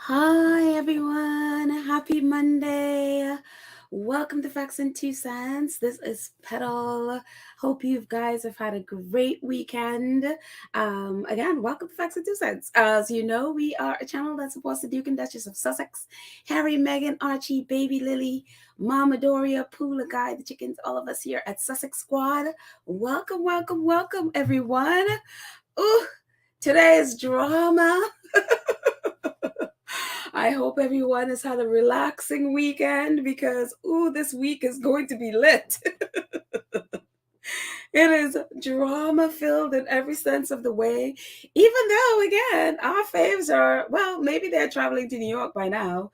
Hi everyone, happy Monday. Welcome to Facts and Two Cents. This is Petal. Hope you guys have had a great weekend. Again, welcome to Facts and Two Cents. As you know, we are a channel that supports the Duke and Duchess of Sussex, Harry, Meghan, Archie, Baby Lily, Mama Doria, Poola Guy, the chickens, all of us here at Sussex Squad. Welcome, welcome, welcome everyone. Ooh, today is drama. I hope everyone has had a relaxing weekend because, this week is going to be lit. It is drama filled in every sense of the way. Even though, again, our faves are, well, maybe they're traveling to New York by now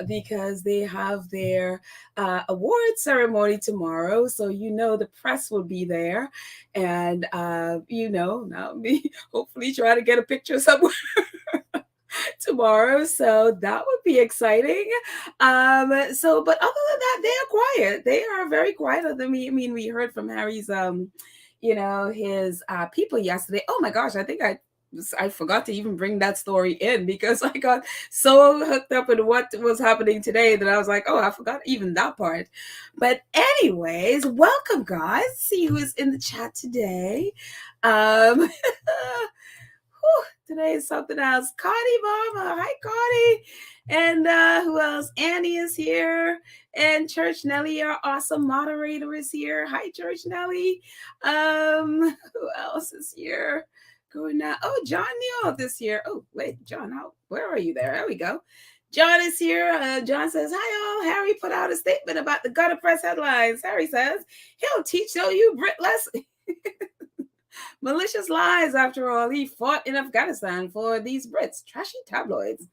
because they have their award ceremony tomorrow. So, the press will be there. And, now me hopefully try to get a picture somewhere tomorrow, so that would be exciting. But other than that, they are quiet. They are very quiet than me. I mean, we heard from Harry's his people yesterday. Oh my gosh, I forgot to even bring that story in because I got so hooked up in what was happening today that I was like, oh, I forgot even that part. But anyways, welcome guys. See who is in the chat today. Whew, today is something else. Connie Mama. Hi, Connie. And who else? Annie is here. And Church Nelly, our awesome moderator, is here. Hi, Church Nelly. Who else is here? Going now. Oh, John Neal this year. Oh, wait, John, where are you there? There we go. John is here. John says, hi, all. Harry put out a statement about the gutter press headlines. Harry says, he'll teach you Brit lesson. Malicious lies, after all. He fought in Afghanistan for these Brits. Trashy tabloids.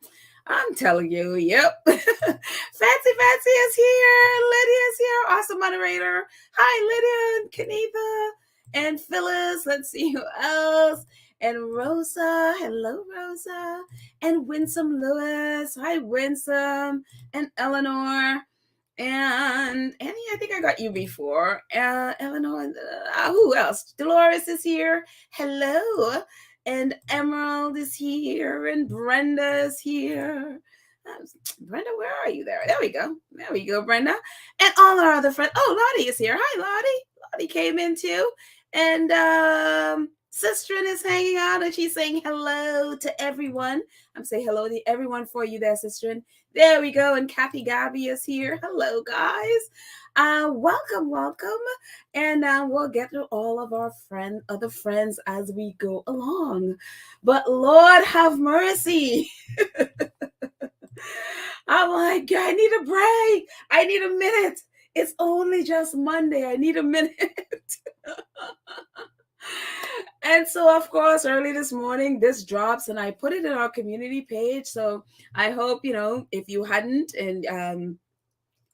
I'm telling you, yep. Fancy is here. Lydia is here. Awesome moderator. Hi, Lydia and Kenitha and Phyllis. Let's see who else. And Rosa. Hello, Rosa. And Winsome Lewis. Hi, Winsome. And Eleanor. And Annie, I think I got you before. Eleanor, who else? Dolores is here. Hello. And Emerald is here. And Brenda is here. Brenda, where are you there? There we go. There we go, Brenda. And all our other friends. Oh, Lottie is here. Hi, Lottie. Lottie came in too. And Sistren is hanging out and she's saying hello to everyone. I'm saying hello to everyone for you there, Sistren. There we go. And Kathy Gabby is here. Hello, guys. Welcome. And we'll get to all of our other friends as we go along. But Lord have mercy. I'm like, I need a break. I need a minute. It's only just Monday. I need a minute. And so, of course, early this morning, this drops and I put it in our community page. So I hope, if you hadn't and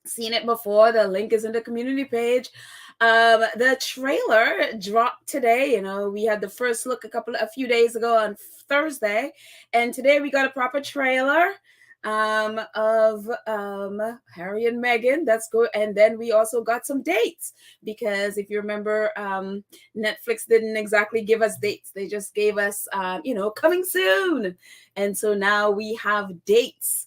seen it before, the link is in the community page. The trailer dropped today. We had the first look a few days ago on Thursday. And today we got a proper trailer of Harry and Meghan. That's good. And then we also got some dates because if you remember, Netflix didn't exactly give us dates. They just gave us, coming soon. And so now we have dates.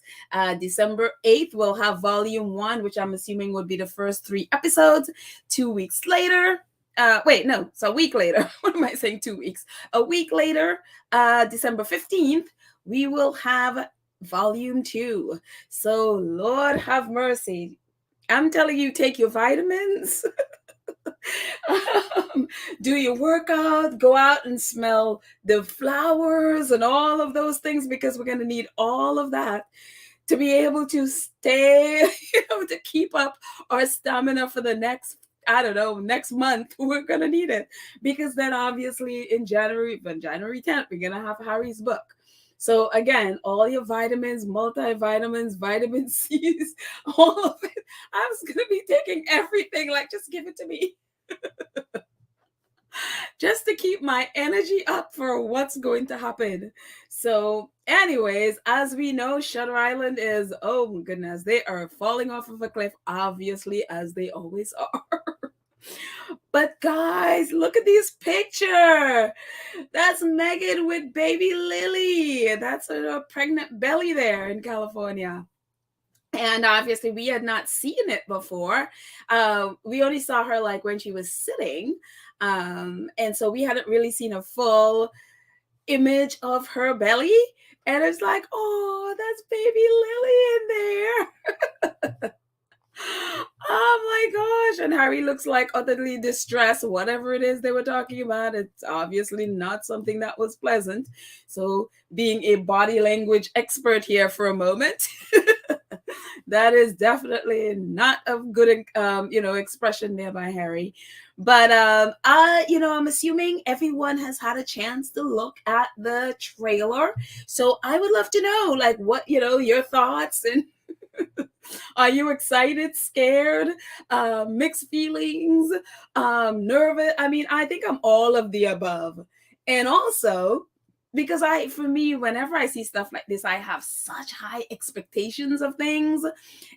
December 8th, we'll have volume 1, which I'm assuming would be the first 3 episodes. 2 weeks later, it's a week later. What am I saying? 2 weeks. A week later, December 15th, we will have volume 2. So Lord have mercy. I'm telling you, take your vitamins. Do your workout, go out and smell the flowers and all of those things because we're going to need all of that to be able to stay, to keep up our stamina for the next month. We're going to need it because then obviously on January 10th, we're going to have Harry's book. So again, all your vitamins, multivitamins, vitamin C's, all of it. I'm just going to be taking everything, like just give it to me. Just to keep my energy up for what's going to happen. So anyways, as we know, Shutter Island is, oh my goodness, they are falling off of a cliff, obviously, as they always are. But guys, look at this picture. That's Meghan with baby Lily. That's a pregnant belly there in California. And obviously, we had not seen it before. We only saw her like when she was sitting. And so we hadn't really seen a full image of her belly. And it's like, oh, that's baby Lily in there. Oh my gosh. And Harry looks like utterly distressed. Whatever it is they were talking about, it's obviously not something that was pleasant. So, being a body language expert here for a moment, that is definitely not a good, expression there by Harry. But I'm assuming everyone has had a chance to look at the trailer. So I would love to know, like, what your thoughts and are you excited, scared, mixed feelings, nervous? I mean, I think I'm all of the above. And also, because for me, whenever I see stuff like this, I have such high expectations of things,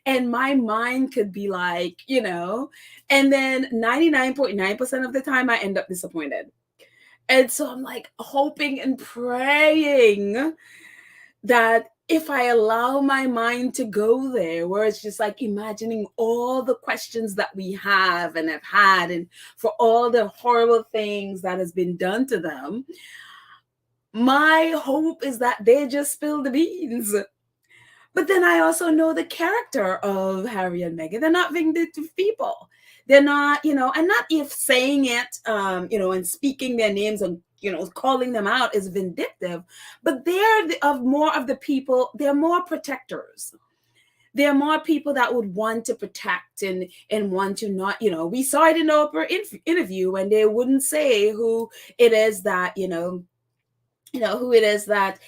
and my mind could be like, and then 99.9% of the time I end up disappointed. And so I'm like hoping and praying that if I allow my mind to go there, where it's just like imagining all the questions that we have and have had, and for all the horrible things that has been done to them, my hope is that they just spill the beans. But then I also know the character of Harry and Meghan. They're not vindictive people. They're not, and not if saying it, and speaking their names and, calling them out is vindictive, but they're more of the people, they're more protectors. There are more people that would want to protect and want to not, we saw it in the Oprah interview, and they wouldn't say who it is that, who it is that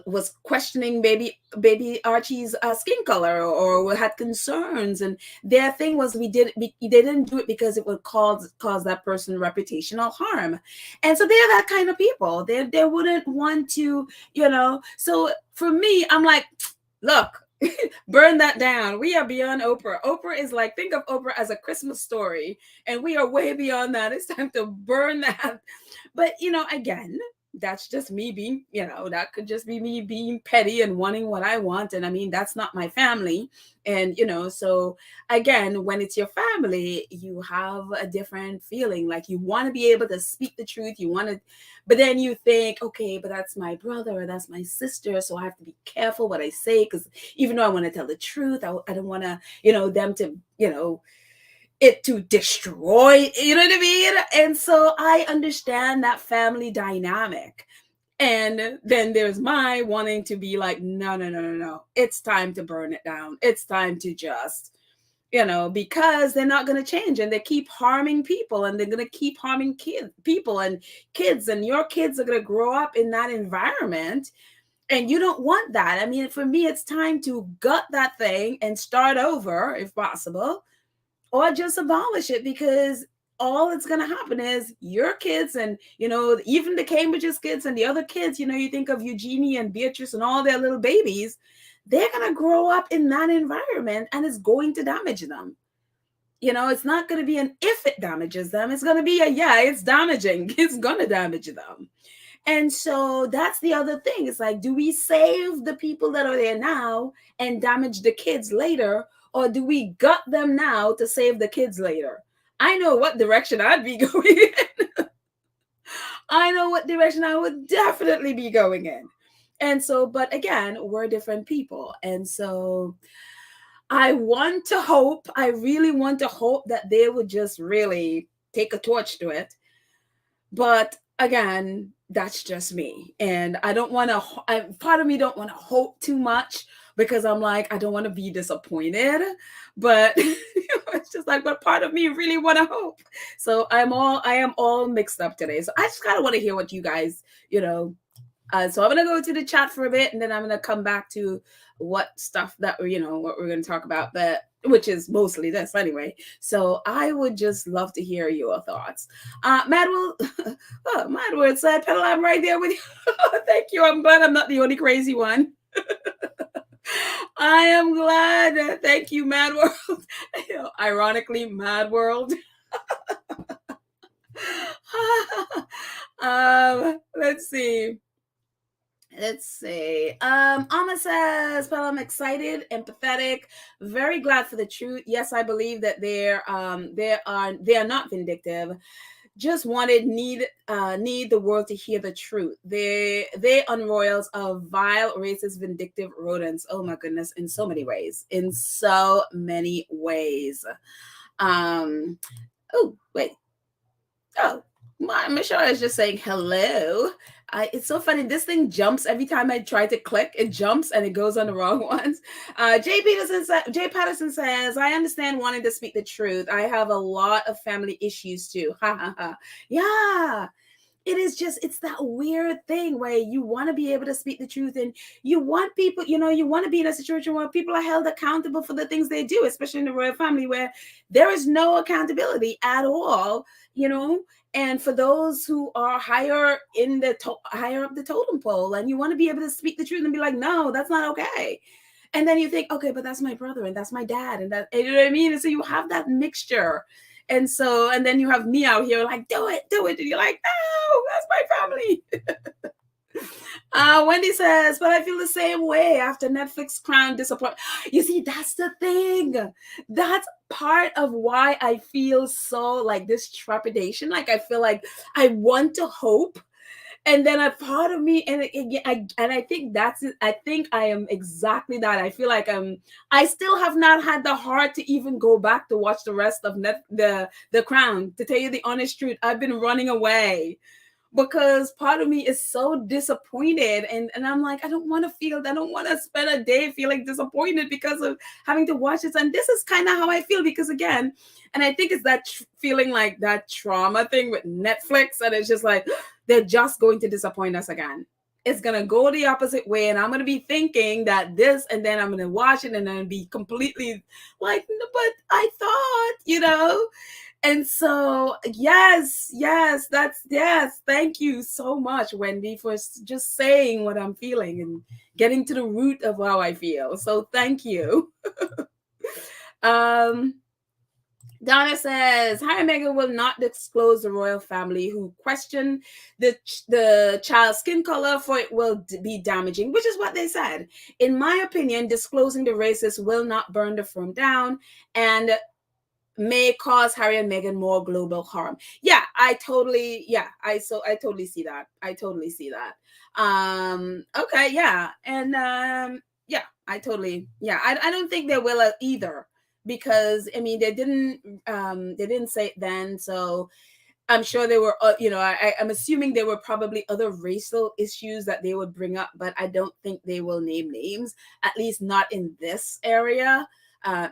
was questioning baby Archie's skin color, or had concerns, and their thing was they didn't do it because it would cause that person reputational harm. And so they're that kind of people. They wouldn't want to, so for me, I'm like, look, burn that down. We are beyond Oprah. Oprah is like, think of Oprah as a Christmas story, and we are way beyond that. It's time to burn that. But again, that's just me being, that could just be me being petty and wanting what I want. And I mean, that's not my family. And, so again, when it's your family, you have a different feeling. Like, you want to be able to speak the truth. But then you think, okay, but that's my brother or that's my sister. So I have to be careful what I say, because even though I want to tell the truth, I don't want to, them to, it to destroy, you know what I mean? And so I understand that family dynamic. And then there's my wanting to be like, no. It's time to burn it down. It's time to just, because they're not going to change, and they keep harming people, and they're going to keep harming people and kids, and your kids are going to grow up in that environment. And you don't want that. I mean, for me, it's time to gut that thing and start over if possible, or just abolish it, because all that's going to happen is your kids, and even the Cambridge's kids and the other kids, you think of Eugenie and Beatrice and all their little babies, they're going to grow up in that environment, and it's going to damage them. It's not going to be an if it damages them, it's going to be it's damaging. It's going to damage them. And so that's the other thing. It's like, do we save the people that are there now and damage the kids later? Or do we gut them now to save the kids later? I know what direction I'd be going in. I know what direction I would definitely be going in. And so, but again, we're different people. And so I really want to hope that they would just really take a torch to it. But again, that's just me. And I don't want to, part of me don't want to hope too much, because I'm like, I don't want to be disappointed. But it's just like, but part of me really want to hope. So I am all mixed up today. So I just kind of want to hear what you guys, so I'm going to go to the chat for a bit, and then I'm going to come back to what stuff that, what we're going to talk about, which is mostly this anyway. So I would just love to hear your thoughts. Madwell said, Pedal, I'm right there with you. Thank you. I'm glad I'm not the only crazy one. I am glad. Thank you, Mad World. Ironically, Mad World. Let's see. Alma says, well, I'm excited, empathetic, very glad for the truth. Yes, I believe that they are not vindictive. Just need the world to hear the truth. They unroyals of vile, racist, vindictive rodents. Oh my goodness, in so many ways. In so many ways. Um oh, wait. Oh, Michelle is just saying hello. It's so funny. This thing jumps every time I try to click. It jumps and it goes on the wrong ones. Jay Patterson says, "I understand wanting to speak the truth. I have a lot of family issues too." Ha ha ha. Yeah, it's that weird thing where you want to be able to speak the truth, and you want people, you want to be in a situation where people are held accountable for the things they do, especially in the royal family where there is no accountability at all, and for those who are higher higher up the totem pole, and you want to be able to speak the truth and be like, no, that's not okay. And then you think, okay, but that's my brother and that's my dad, and you know what I mean? And so you have that mixture. And then you have me out here like, do it. And you're like, no, that's my family. Wendy says, but I feel the same way after Netflix Crown disappoint. You see, that's the thing. That's part of why I feel so like this trepidation. Like I feel like I want to hope. And then a part of me, I think that's it. I think I am exactly that. I feel like I still have not had the heart to even go back to watch the rest of the Crown. To tell you the honest truth, I've been running away because part of me is so disappointed, and I'm like, I don't want to spend a day feeling disappointed because of having to watch this. And this is kind of how I feel, because again, and I think it's that feeling like that trauma thing with Netflix, and it's just like they're just going to disappoint us again. It's gonna go the opposite way, and I'm gonna be thinking that this, and then I'm gonna watch it and then be completely like, but I thought. And so, yes, thank you so much, Wendy, for just saying what I'm feeling and getting to the root of how I feel. So thank you. Donna says, Harry and Meghan will not disclose the royal family who question the child's skin color, for it will be damaging, which is what they said. In my opinion, disclosing the races will not burn the firm down and may cause Harry and Meghan more global harm. Yeah, I totally see that. Okay, yeah. And I don't think they will either, because I mean they didn't say it then, so I'm sure they were I'm assuming there were probably other racial issues that they would bring up, but I don't think they will name names, at least not in this area.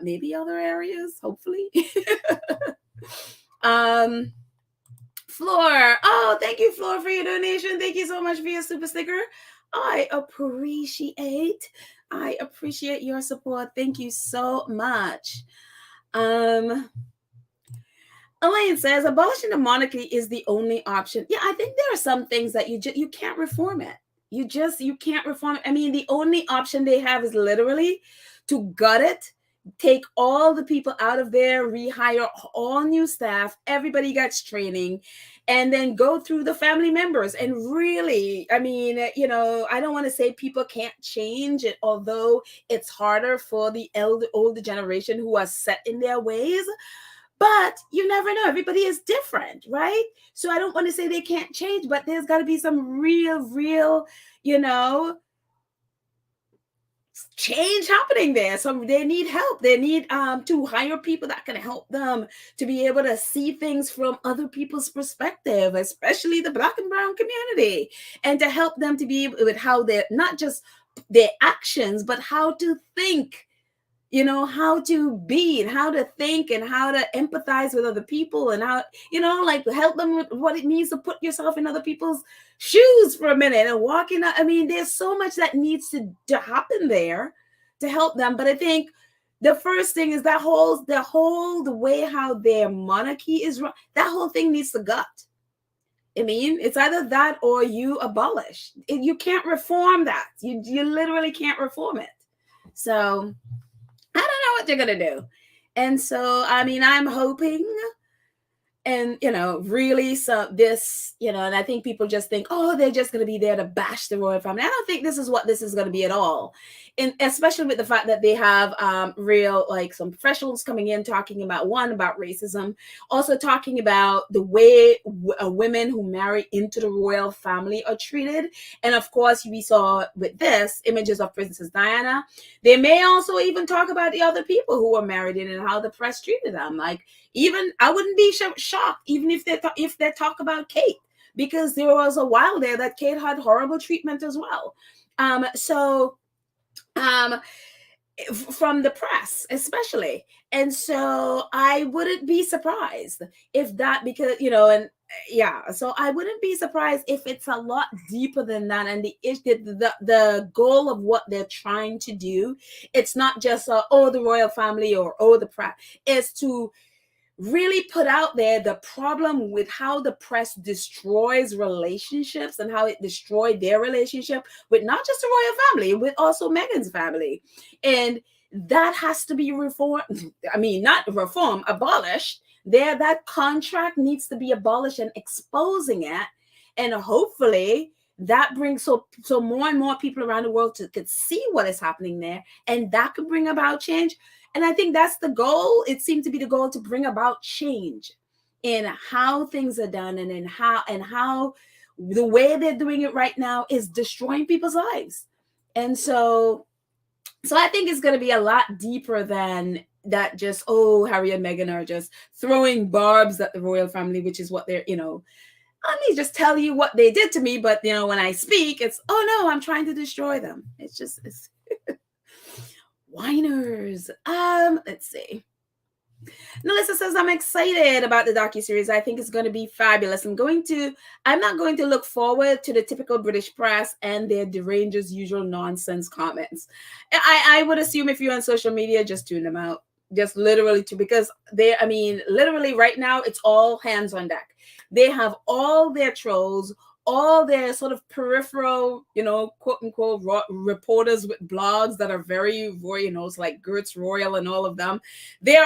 Maybe other areas, hopefully. Floor. Oh, thank you, Floor, for your donation. Thank you so much for your super sticker. I appreciate your support. Thank you so much. Elaine says abolishing the monarchy is the only option. Yeah, I think there are some things that you can't reform it. You can't reform it. I mean, the only option they have is literally to gut it, take all the people out of there, rehire all new staff, everybody gets training, and then go through the family members. And really, I mean, I don't want to say people can't change it, although it's harder for the older generation who are set in their ways. But you never know. Everybody is different, right? So I don't want to say they can't change, but there's got to be some real, change happening there. So they need help. They need to hire people that can help them to be able to see things from other people's perspective, especially the Black and brown community, and to help them to be able with how they're not just their actions, but how to think. How to be and how to think and how to empathize with other people, and how, like help them with what it means to put yourself in other people's shoes for a minute and walking out. I mean, there's so much that needs to happen there to help them. But I think the first thing is the way how their monarchy is run, that whole thing needs to gut. I mean, it's either that or you abolish. You can't reform that. You literally can't reform it. So I don't know what you're going to do. And so, I mean, I'm hoping And really, so this, and I think people just think, oh, they're just going to be there to bash the royal family. I don't think this is what this is going to be at all. And especially with the fact that they have real, like, some professionals coming in talking about racism, also talking about the way women who marry into the royal family are treated. And of course, we saw with this images of Princess Diana. They may also even talk about the other people who were married in and how the press treated them. Like, even I wouldn't be shocked even if they talk about Kate, because there was a while there that Kate had horrible treatment as well. From the press especially. And so I wouldn't be surprised if that, because so I wouldn't be surprised if it's a lot deeper than that. And the goal of what they're trying to do, it's not just the royal family or the press, is to really put out there the problem with how the press destroys relationships and how it destroyed their relationship with not just the royal family, with also Meghan's family. And that has to be reformed. I mean, not reform, abolished. That contract needs to be abolished, and exposing it. And hopefully that brings so more and more people around the world could see what is happening there, and that could bring about change. And I think that's the goal. It seemed to be the goal, to bring about change in how things are done, and in how the way they're doing it right now is destroying people's lives. And so I think it's going to be a lot deeper than that. Just, Harry and Meghan are just throwing barbs at the royal family, which is what they're, let me just tell you what they did to me. But, when I speak, it's, oh no, I'm trying to destroy them. It's whiners. Let's see. Melissa says, I'm excited about the docuseries. I think it's going to be fabulous. I'm not going to look forward to the typical British press and their derangers' usual nonsense comments. I would assume if you're on social media, just tune them out. Just literally because literally right now, it's all hands on deck. They have all their trolls, all their sort of peripheral, quote unquote, reporters with blogs that are very royal, it's like Gertz Royal and all of them. They've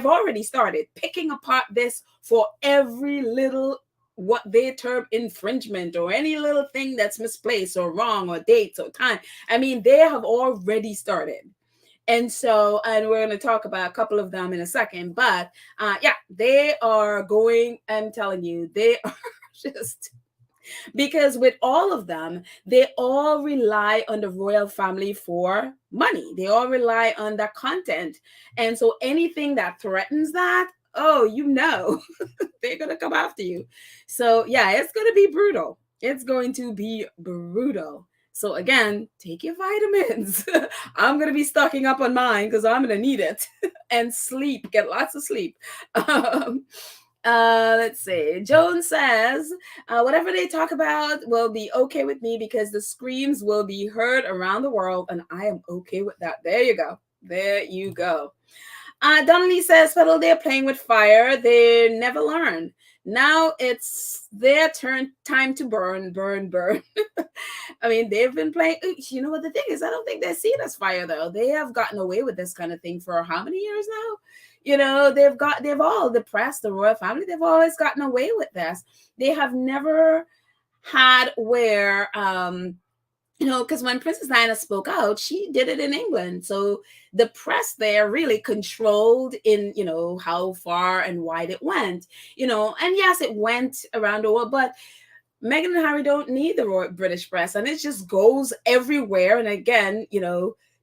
already started picking apart this for every little, what they term infringement, or any little thing that's misplaced or wrong, or dates or time. They have already started. And so, and we're going to talk about a couple of them in a second, but they are going, I'm telling you, they are just, because with all of them, they all rely on the royal family for money. They all rely on that content. And so anything that threatens that, they're going to come after you. So it's going to be brutal. It's going to be brutal. So again, take your vitamins. I'm going to be stocking up on mine because I'm going to need it. And sleep. Get lots of sleep. Let's see. Joan says, whatever they talk about will be okay with me, because the screams will be heard around the world, and I am okay with that. There you go. There you go. Donnelly says, Petal, they're playing with fire. They never learn. Now it's their time to burn. They've been playing. You know what the thing is? I don't think they're seen as fire, though. They have gotten away with this kind of thing for how many years now? They've all, the press, the royal family, they've always gotten away with this. They have never had where, because when Princess Diana spoke out, she did it in England. So the press there really controlled in, how far and wide it went, and yes, it went around the world, but Meghan and Harry don't need the British press, and it just goes everywhere. And again,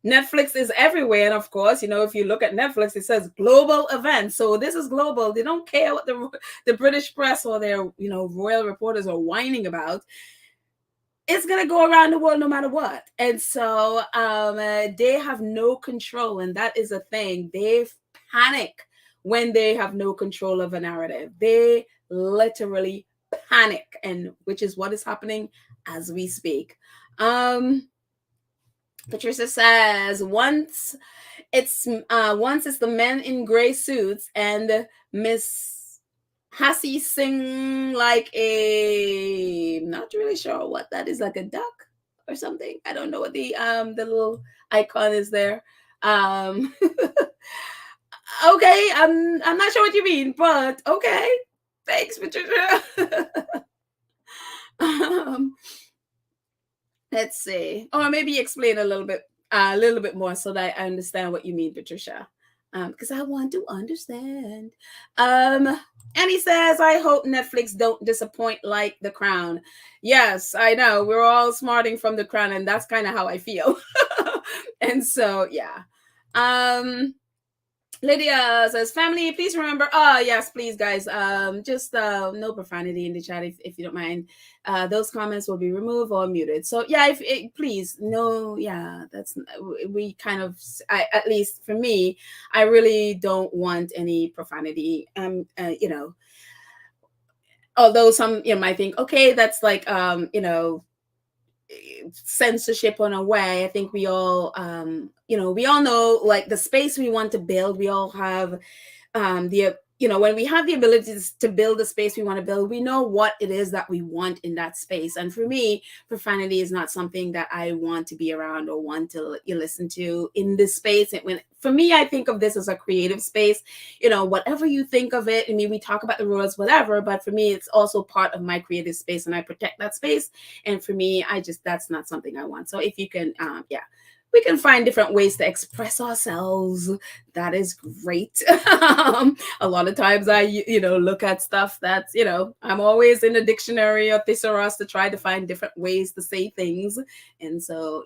Netflix is everywhere. And of course, if you look at Netflix, it says global events. So this is global. They don't care what the British press or their, royal reporters are whining about. It's going to go around the world no matter what. And so they have no control. And that is a thing. They panic when they have no control of a narrative. They literally panic, and which is what is happening as we speak. Patricia says, once it's the men in gray suits and Miss Hassie sing like I'm not really sure what that is, like a duck or something. I don't know what the little icon is there. Okay, I'm not sure what you mean, but okay. Thanks, Patricia. um, let's see. Or maybe explain a little bit more so that I understand what you mean, Patricia. Because I want to understand. Um, and he says, I hope Netflix don't disappoint like The Crown. Yes, I know. We're all smarting from The Crown, and that's kind of how I feel. And so, yeah. Um, Lydia says, family, please remember. Yes, please, guys. Just no profanity in the chat if you don't mind. Those comments will be removed or muted. So yeah, please, no, yeah, that's we kind of at least for me, I really don't want any profanity. Although some might think, okay, that's like censorship on a way. I think we all we all know like the space we want to build. We all have the when we have the ability to build the space we want to build, we know what it is that we want in that space. And for me, profanity is not something that I want to be around or want to listen to in this space. For me, I think of this as a creative space. Whatever you think of it, I mean, we talk about the rules, whatever, but for me, it's also part of my creative space, and I protect that space. And for me, that's not something I want. So if you can we can find different ways to express ourselves. That is great. A lot of times I look at stuff that's I'm always in a dictionary or thesaurus to try to find different ways to say things. And so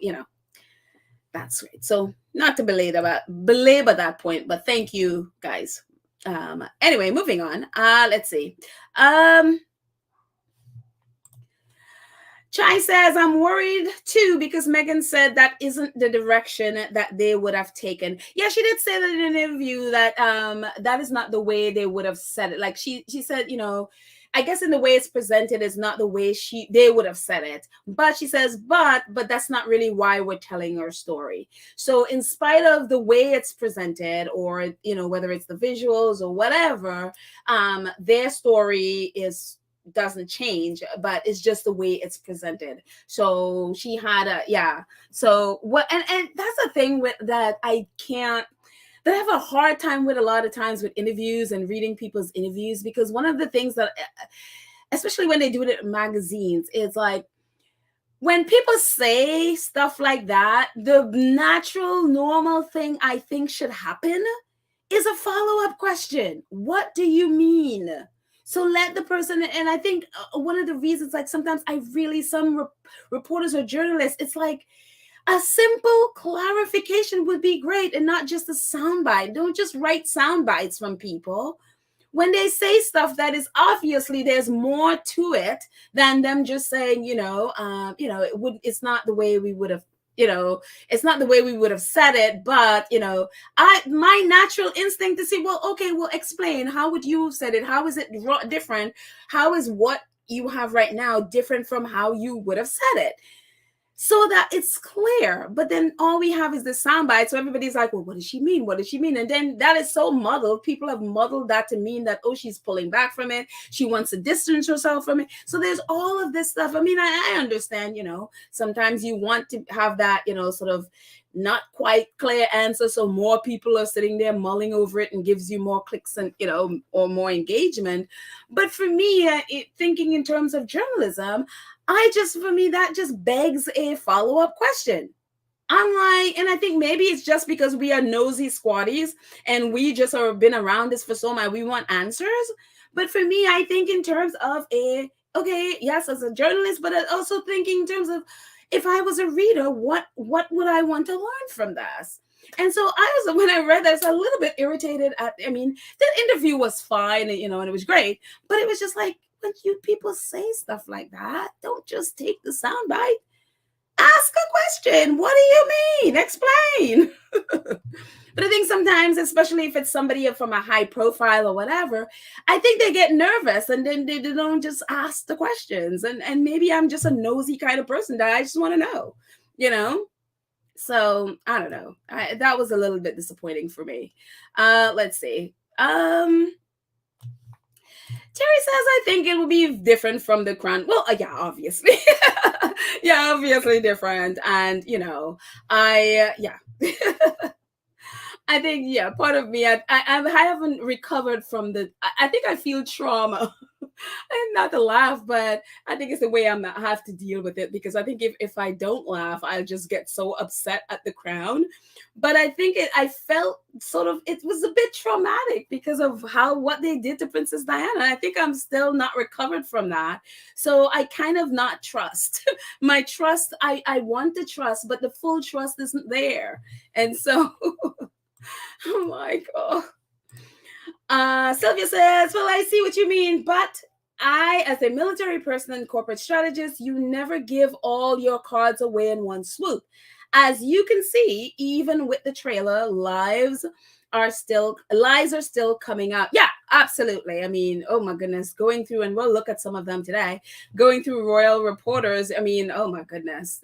that's great. So not to belabor that point, but thank you guys. Anyway, moving on. Let's see. Chai says, I'm worried too because Meghan said that isn't the direction that they would have taken. Yeah, she did say that in an interview that that is not the way they would have said it. Like she said, I guess in the way it's presented is not the way they would have said it. But she says, but that's not really why we're telling our story. So in spite of the way it's presented, or whether it's the visuals or whatever, their story doesn't change, but it's just the way it's presented. So she had so what, and that's the thing with that I have a hard time with a lot of times with interviews and reading people's interviews, because one of the things that, especially when they do it in magazines, is like when people say stuff like that, the natural normal thing I think should happen is a follow-up question. What do you mean? So let the person, and I think one of the reasons, like sometimes some reporters or journalists, it's like a simple clarification would be great, and not just a soundbite. Don't just write sound bites from people when they say stuff that is obviously there's more to it than them just saying, it's not the way we would have. It's not the way we would have said it, but my natural instinct to say, well, okay, well, explain. How would you have said it? How is it different? How is what you have right now different from how you would have said it? So that it's clear. But then all we have is the soundbite. So everybody's like, well, what does she mean? What does she mean? And then that is so muddled. People have muddled that to mean that, oh, she's pulling back from it. She wants to distance herself from it. So there's all of this stuff. I mean, I understand, sometimes you want to have that, sort of not quite clear answer. So more people are sitting there mulling over it and gives you more clicks and, or more engagement. But for me, thinking in terms of journalism, for me, that just begs a follow-up question. I'm like, and I think maybe it's just because we are nosy squatties and we just have been around this for so long, we want answers. But for me, I think in terms of yes, as a journalist, but also thinking in terms of, if I was a reader, what would I want to learn from this? And so when I read this, a little bit irritated the interview was fine, and it was great, but it was just like, when people say stuff like that, don't just take the soundbite. Ask a question. What do you mean? Explain. But I think sometimes, especially if it's somebody from a high profile or whatever, I think they get nervous and then they don't just ask the questions. And maybe I'm just a nosy kind of person that I just want to know, So I don't know. That was a little bit disappointing for me. Let's see. Terry says, I think it will be different from The Crown. Well, yeah, obviously. Obviously different. And, I think, yeah, part of me, I haven't recovered from I think I feel trauma. And not to laugh, but I think it's the way I have to deal with it, because I think if I don't laugh, I just get so upset at the crown. But I think I felt sort of, it was a bit traumatic because of what they did to Princess Diana. I think I'm still not recovered from that. So I kind of not trust. My trust, I want to trust, but the full trust isn't there. And so, oh my God. Sylvia says, well, I see what you mean, but I, as a military person and corporate strategist, you never give all your cards away in one swoop. As you can see, even with the trailer, lies are still coming out. Yeah, absolutely. I mean, oh my goodness, going through, and we'll look at some of them today, going through royal reporters. I mean, oh my goodness,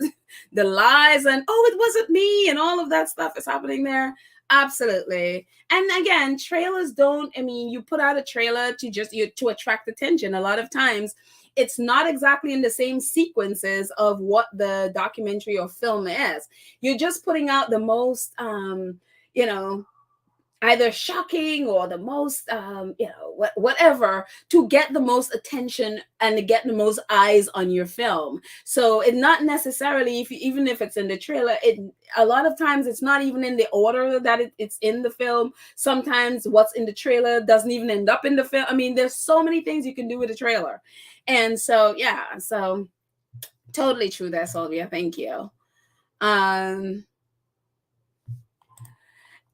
the lies and, oh, it wasn't me, and all of that stuff is happening there. Absolutely. And again, trailers don't, I mean, you put out a trailer to attract attention. A lot of times it's not exactly in the same sequences of what the documentary or film is. You're just putting out the most, you know, either shocking or the most, whatever, to get the most attention and to get the most eyes on your film. So it not necessarily, even if it's in the trailer, a lot of times it's not even in the order that it's in the film. Sometimes what's in the trailer doesn't even end up in the film. I mean, there's so many things you can do with a trailer. And so, yeah, so totally true there, Sylvia. Thank you.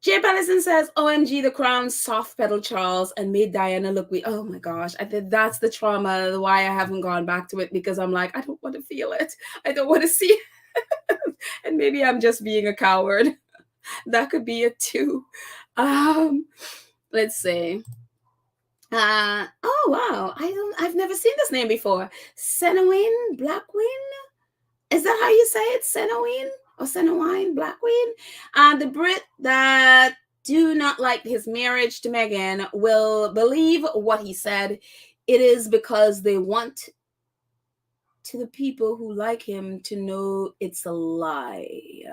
Jay Pallison says, OMG, the crown soft pedal Charles and made Diana look weak. Oh my gosh. I think that's the trauma, why I haven't gone back to it, because I'm like, I don't want to feel it. I don't want to see it. And maybe I'm just being a coward. That could be it too. Let's see. Oh wow. I've never seen this name before. Senowine Blackwin? Is that how you say it? Senowine? Or Senowine Blackwin? The Brit that do not like his marriage to Meghan will believe what he said. It is because they want to the people who like him to know it's a lie.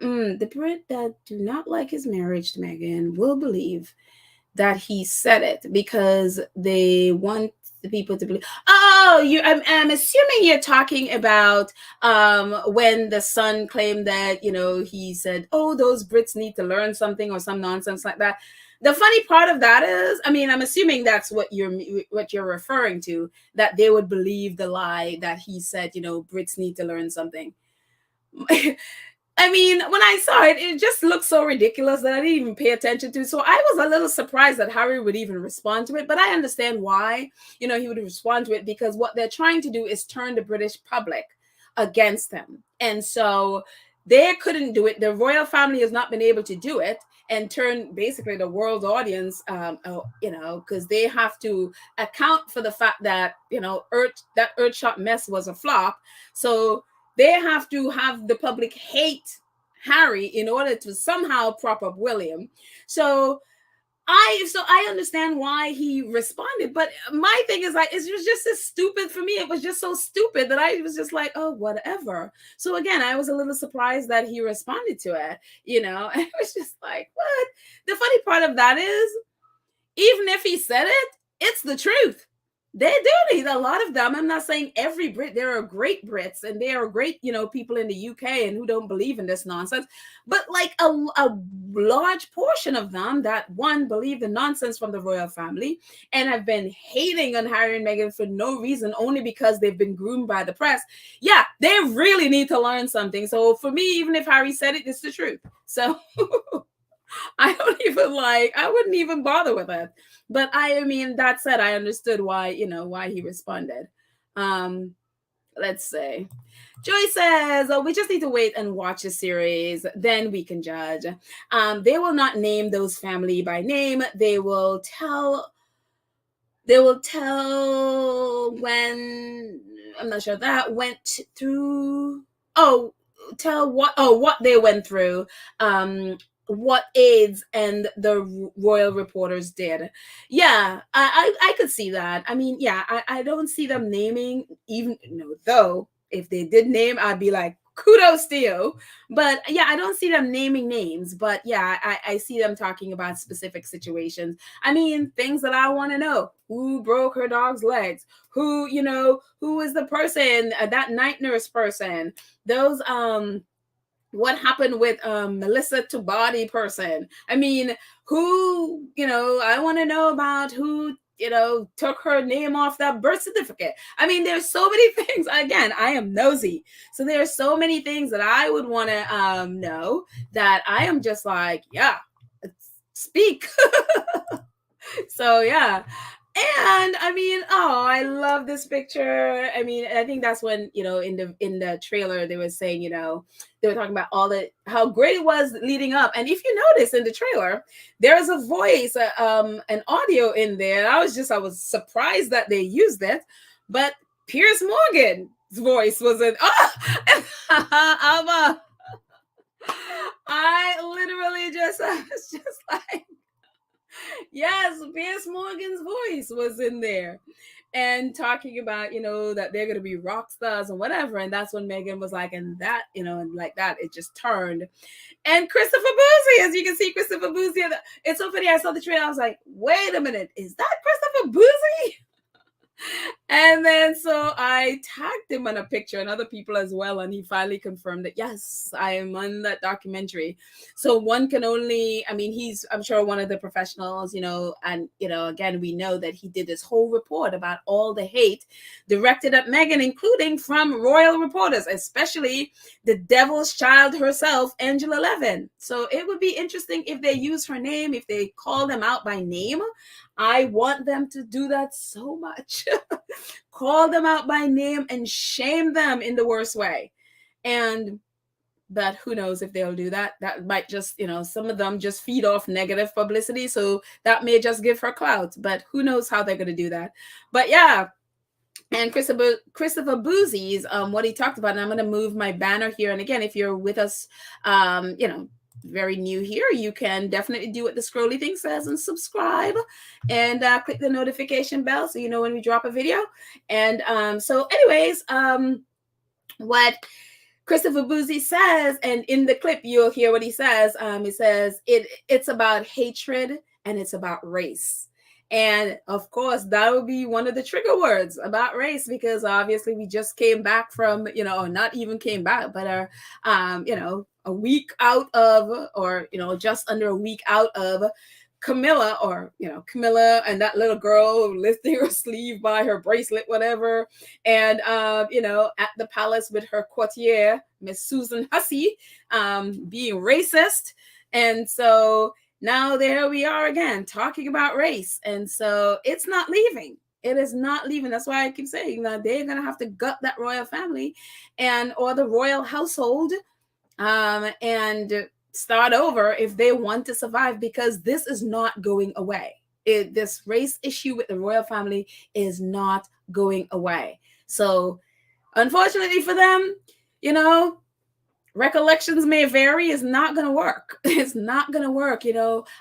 The Brit that do not like his marriage to Meghan will believe that he said it because they want the people to believe. Oh, I'm assuming you're talking about when the Sun claimed that, he said, oh, those Brits need to learn something or some nonsense like that. The funny part of that is, I mean, I'm assuming that's what you're referring to, that they would believe the lie that he said, Brits need to learn something. I mean, when I saw it, it just looked so ridiculous that I didn't even pay attention to. So I was a little surprised that Harry would even respond to it. But I understand why, he would respond to it, because what they're trying to do is turn the British public against them. And so they couldn't do it. The royal family has not been able to do it and turn basically the world audience, because they have to account for the fact that, that Earthshot mess was a flop. So they have to have the public hate Harry in order to somehow prop up William. So I understand why he responded, but my thing is, like, it was just as stupid for me. It was just so stupid that I was just like, oh, whatever. So again, I was a little surprised that he responded to it, and it was just like, what? The funny part of that is, even if he said it, it's the truth. They do need a lot of them. I'm not saying every Brit. There are great Brits and there are great, people in the UK and who don't believe in this nonsense. But like a large portion of them that, one, believe the nonsense from the royal family and have been hating on Harry and Meghan for no reason, only because they've been groomed by the press. Yeah, they really need to learn something. So for me, even if Harry said it, it's the truth. So I wouldn't even bother with it. But I mean, that said, I understood why he responded. Let's see. Joy says, we just need to wait and watch the series, then we can judge. They will not name those family by name. They will tell when, I'm not sure, that went through, tell what they went through, what aides and the royal reporters did. Yeah, I could see that. I mean, yeah, I don't see them naming, even though if they did name, I'd be like, kudos to you. But yeah, I don't see them naming names, but yeah, I see them talking about specific situations. I mean, things that I want to know: who broke her dog's legs, who, who is the person, that night nurse person, those what happened with Melissa Tubati person. I mean, who, I want to know about who, took her name off that birth certificate. I mean, there's so many things. Again, I am nosy. So there's so many things that I would want to know, that I am just like, yeah, speak. So yeah. And I mean, oh, I love this picture. I mean, I think that's when, in the trailer they were saying, they were talking about how great it was leading up. And if you notice in the trailer, there is a voice, an audio in there. I was surprised that they used it, but Piers Morgan's voice was in. I literally just was just like. Yes, Piers Morgan's voice was in there, and talking about, that they're going to be rock stars and whatever. And that's when Meghan was like, and that, and like that, it just turned. And Christopher Boozy, as you can see, Christopher Boozy. It's so funny. I saw the trailer. I was like, wait a minute, is that Christopher Boozy? And then so I tagged him on a picture and other people as well. And he finally confirmed that, yes, I am on that documentary. So one can only, I mean, he's, I'm sure, one of the professionals, and, again, we know that he did this whole report about all the hate directed at Meghan, including from royal reporters, especially the devil's child herself, Angela Levin. So it would be interesting if they use her name, if they call them out by name. I want them to do that so much. Call them out by name and shame them in the worst way. But who knows if they'll do that. That might just, some of them just feed off negative publicity. So that may just give her clout. But who knows how they're going to do that. But yeah. And Christopher Boozy's, what he talked about, and I'm going to move my banner here. And again, if you're with us, very new here, you can definitely do what the scrolly thing says and subscribe and click the notification bell so you know when we drop a video. And so anyways, what Christopher Boozy says, and in the clip you'll hear what he says. It says it's about hatred and it's about race. And of course, that would be one of the trigger words, about race, because obviously we just came back from, not even came back, but are, a week out of, or, just under a week out of Camilla, Camilla and that little girl lifting her sleeve by her bracelet, whatever. And, at the palace with her courtier, Miss Susan Hussey, being racist. And so now there we are again talking about race. And so it's not leaving. It is not leaving. That's why I keep saying that they're going to have to gut that royal family or the royal household and start over if they want to survive, because this is not going away. This race issue with the royal family is not going away. So unfortunately for them, recollections may vary is not going to work. It's not going to work.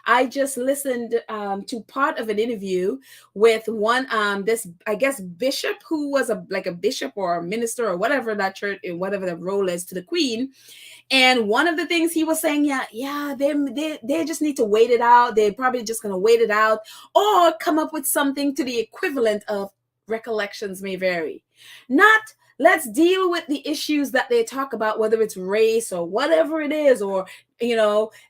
I just listened to part of an interview with one, this, I guess, bishop who was a bishop or a minister or whatever that church, whatever the role is, to the Queen. And one of the things he was saying, they just need to wait it out. They're probably just going to wait it out or come up with something to the equivalent of recollections may vary. Not let's deal with the issues that they talk about, whether it's race or whatever it is, or,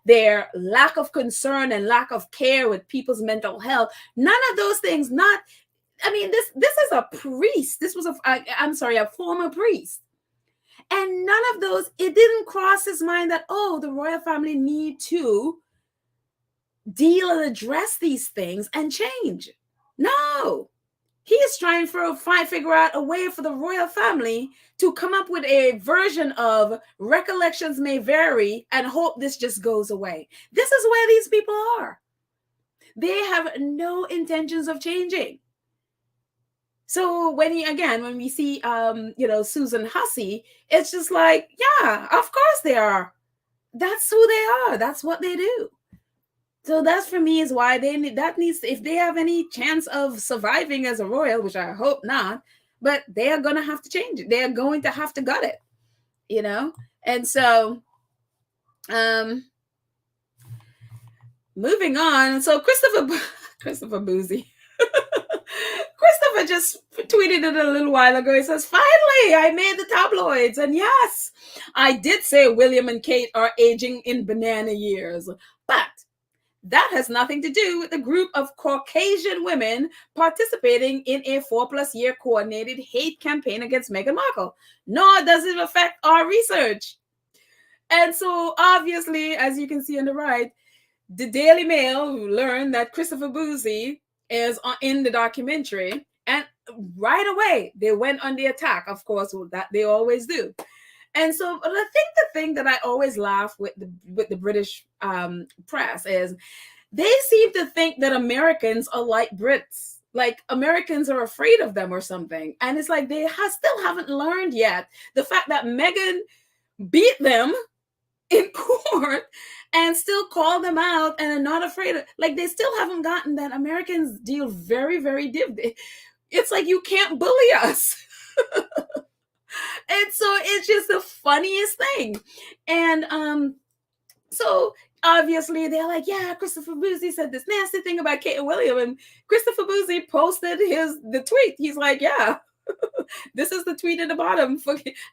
their lack of concern and lack of care with people's mental health. None of those things, this is a priest. This was a former priest. And none of those, it didn't cross his mind that, the royal family need to deal and address these things and change. No. He is trying to figure out a way for the royal family to come up with a version of recollections may vary and hope this just goes away. This is where these people are. They have no intentions of changing. So when we see, Susan Hussey, it's just like, yeah, of course they are. That's who they are. That's what they do. So that's, for me, is why if they have any chance of surviving as a royal, which I hope not, but they are going to have to change it. They are going to have to gut it. And so, moving on. So Christopher Boozy. Christopher just tweeted it a little while ago. He says, finally, I made the tabloids. And yes, I did say William and Kate are aging in banana years. But that has nothing to do with the group of Caucasian women participating in a 4+ year coordinated hate campaign against Meghan Markle. Nor does it affect our research. And so, obviously, as you can see on the right, the Daily Mail learned that Christopher Boozy is in the documentary, and right away they went on the attack, of course, that they always do. And so I think the thing that I always laugh with the British press is they seem to think that Americans are like Brits, like Americans are afraid of them or something. And it's like they still haven't learned yet the fact that Meghan beat them in court and still call them out and are not afraid of, like, they still haven't gotten that Americans deal very, very differently. It's like, you can't bully us. And so it's just the funniest thing. And so obviously they're like, yeah, Christopher Boozy said this nasty thing about Kate and William, and Christopher Boozy posted the tweet. He's like, yeah, this is the tweet at the bottom.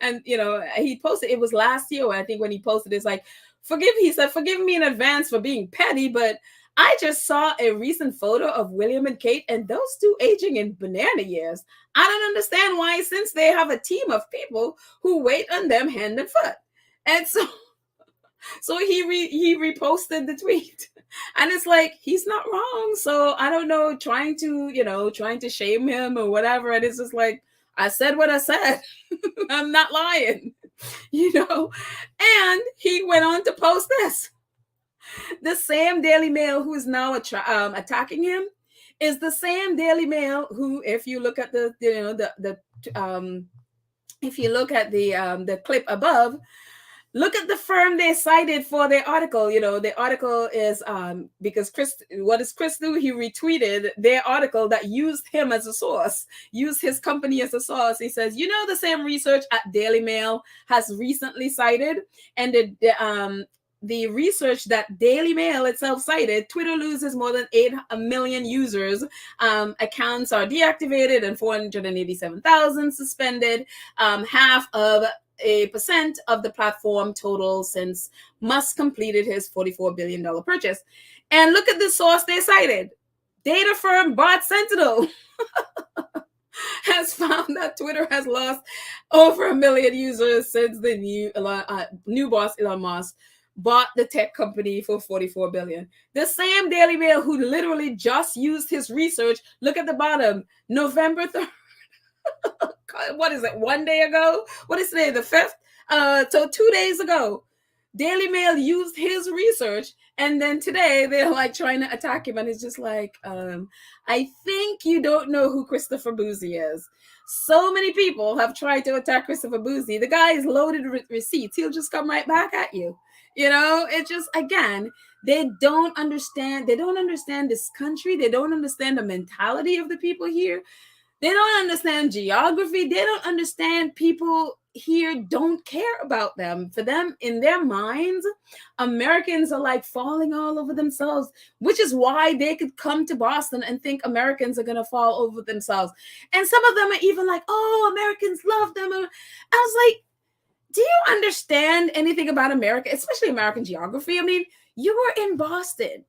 And he posted, it was last year, I think, when he posted, it's like, he said, forgive me in advance for being petty, but I just saw a recent photo of William and Kate, and those two aging in banana years. I don't understand why, since they have a team of people who wait on them hand and foot. And so he reposted the tweet, and it's like, he's not wrong. So I don't know, trying to shame him or whatever. And it's just like, I said what I said. I'm not lying, And he went on to post this. The same Daily Mail who is now attacking him is the same Daily Mail who, if you look at the clip above, look at the firm they cited for their article. The article is because what does Chris do? He retweeted their article that used him as a source, used his company as a source. He says, the same research at Daily Mail has recently cited, and the research that Daily Mail itself cited, Twitter loses more than 8 million users. Accounts are deactivated and 487,000 suspended. Half of a percent of the platform total since Musk completed his $44 billion purchase. And look at the source they cited. Data firm Bot Sentinel has found that Twitter has lost over 1 million users since the new boss Elon Musk bought the tech company for $44 billion. The same Daily Mail who literally just used his research. Look at the bottom, November 3rd. What is it? 1 day ago? What is today? The 5th? So 2 days ago, Daily Mail used his research, and then today they're like trying to attack him, and it's just like, I think you don't know who Christopher Boozy is. So many people have tried to attack Christopher Boozy. The guy is loaded with receipts. He'll just come right back at you. It's just, again, they don't understand. They don't understand this country. They don't understand the mentality of the people here. They don't understand geography. They don't understand people here don't care about them. For them, in their minds, Americans are like falling all over themselves, which is why they could come to Boston and think Americans are going to fall over themselves. And some of them are even like, oh, Americans love them. I was like, do you understand anything about America, especially American geography? I mean, you were in Boston.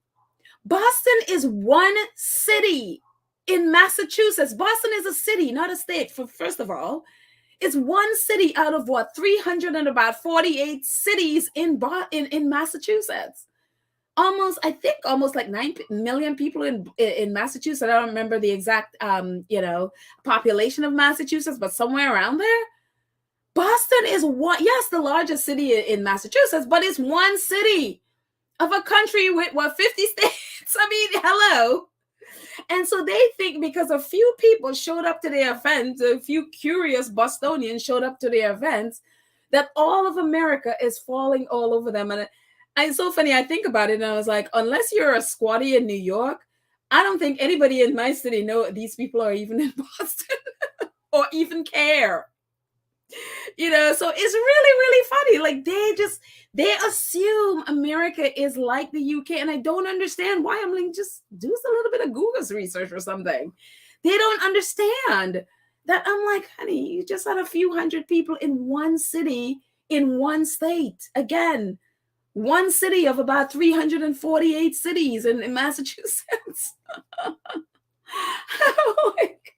Boston is one city in Massachusetts. Boston is a city, not a state. First of all, it's one city out of 348 cities in Massachusetts. Almost like 9 million people in Massachusetts. I don't remember the exact population of Massachusetts, but somewhere around there. Boston is the largest city in Massachusetts, but it's one city of a country with 50 states. I mean, hello. And so they think because a few people showed up to their event, a few curious Bostonians showed up to their events, that all of America is falling all over them. And it's so funny. I think about it and I was like, unless you're a squatty in New York, I don't think anybody in my city know these people are even in Boston or even care. So it's really funny. Like they assume America is like the UK, and I don't understand why. I'm like, just do a little bit of Google's research or something. They don't understand that. I'm like, honey, you just had a few hundred people in one city, in one state. Again, one city of about 348 cities in Massachusetts. Like,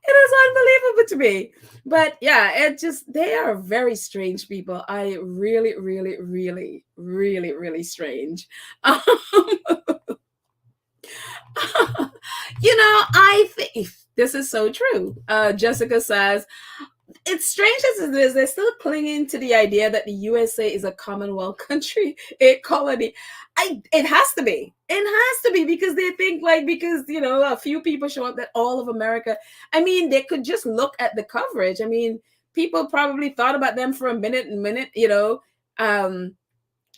it is unbelievable to me. But yeah, they are very strange people. I really strange. I think this is so true. Jessica says, it's strange as it is, they're still clinging to the idea that the USA is a Commonwealth country, a colony. It has to be. It has to be because they think like because a few people show up that all of America. I mean, they could just look at the coverage. I mean, people probably thought about them for a minute.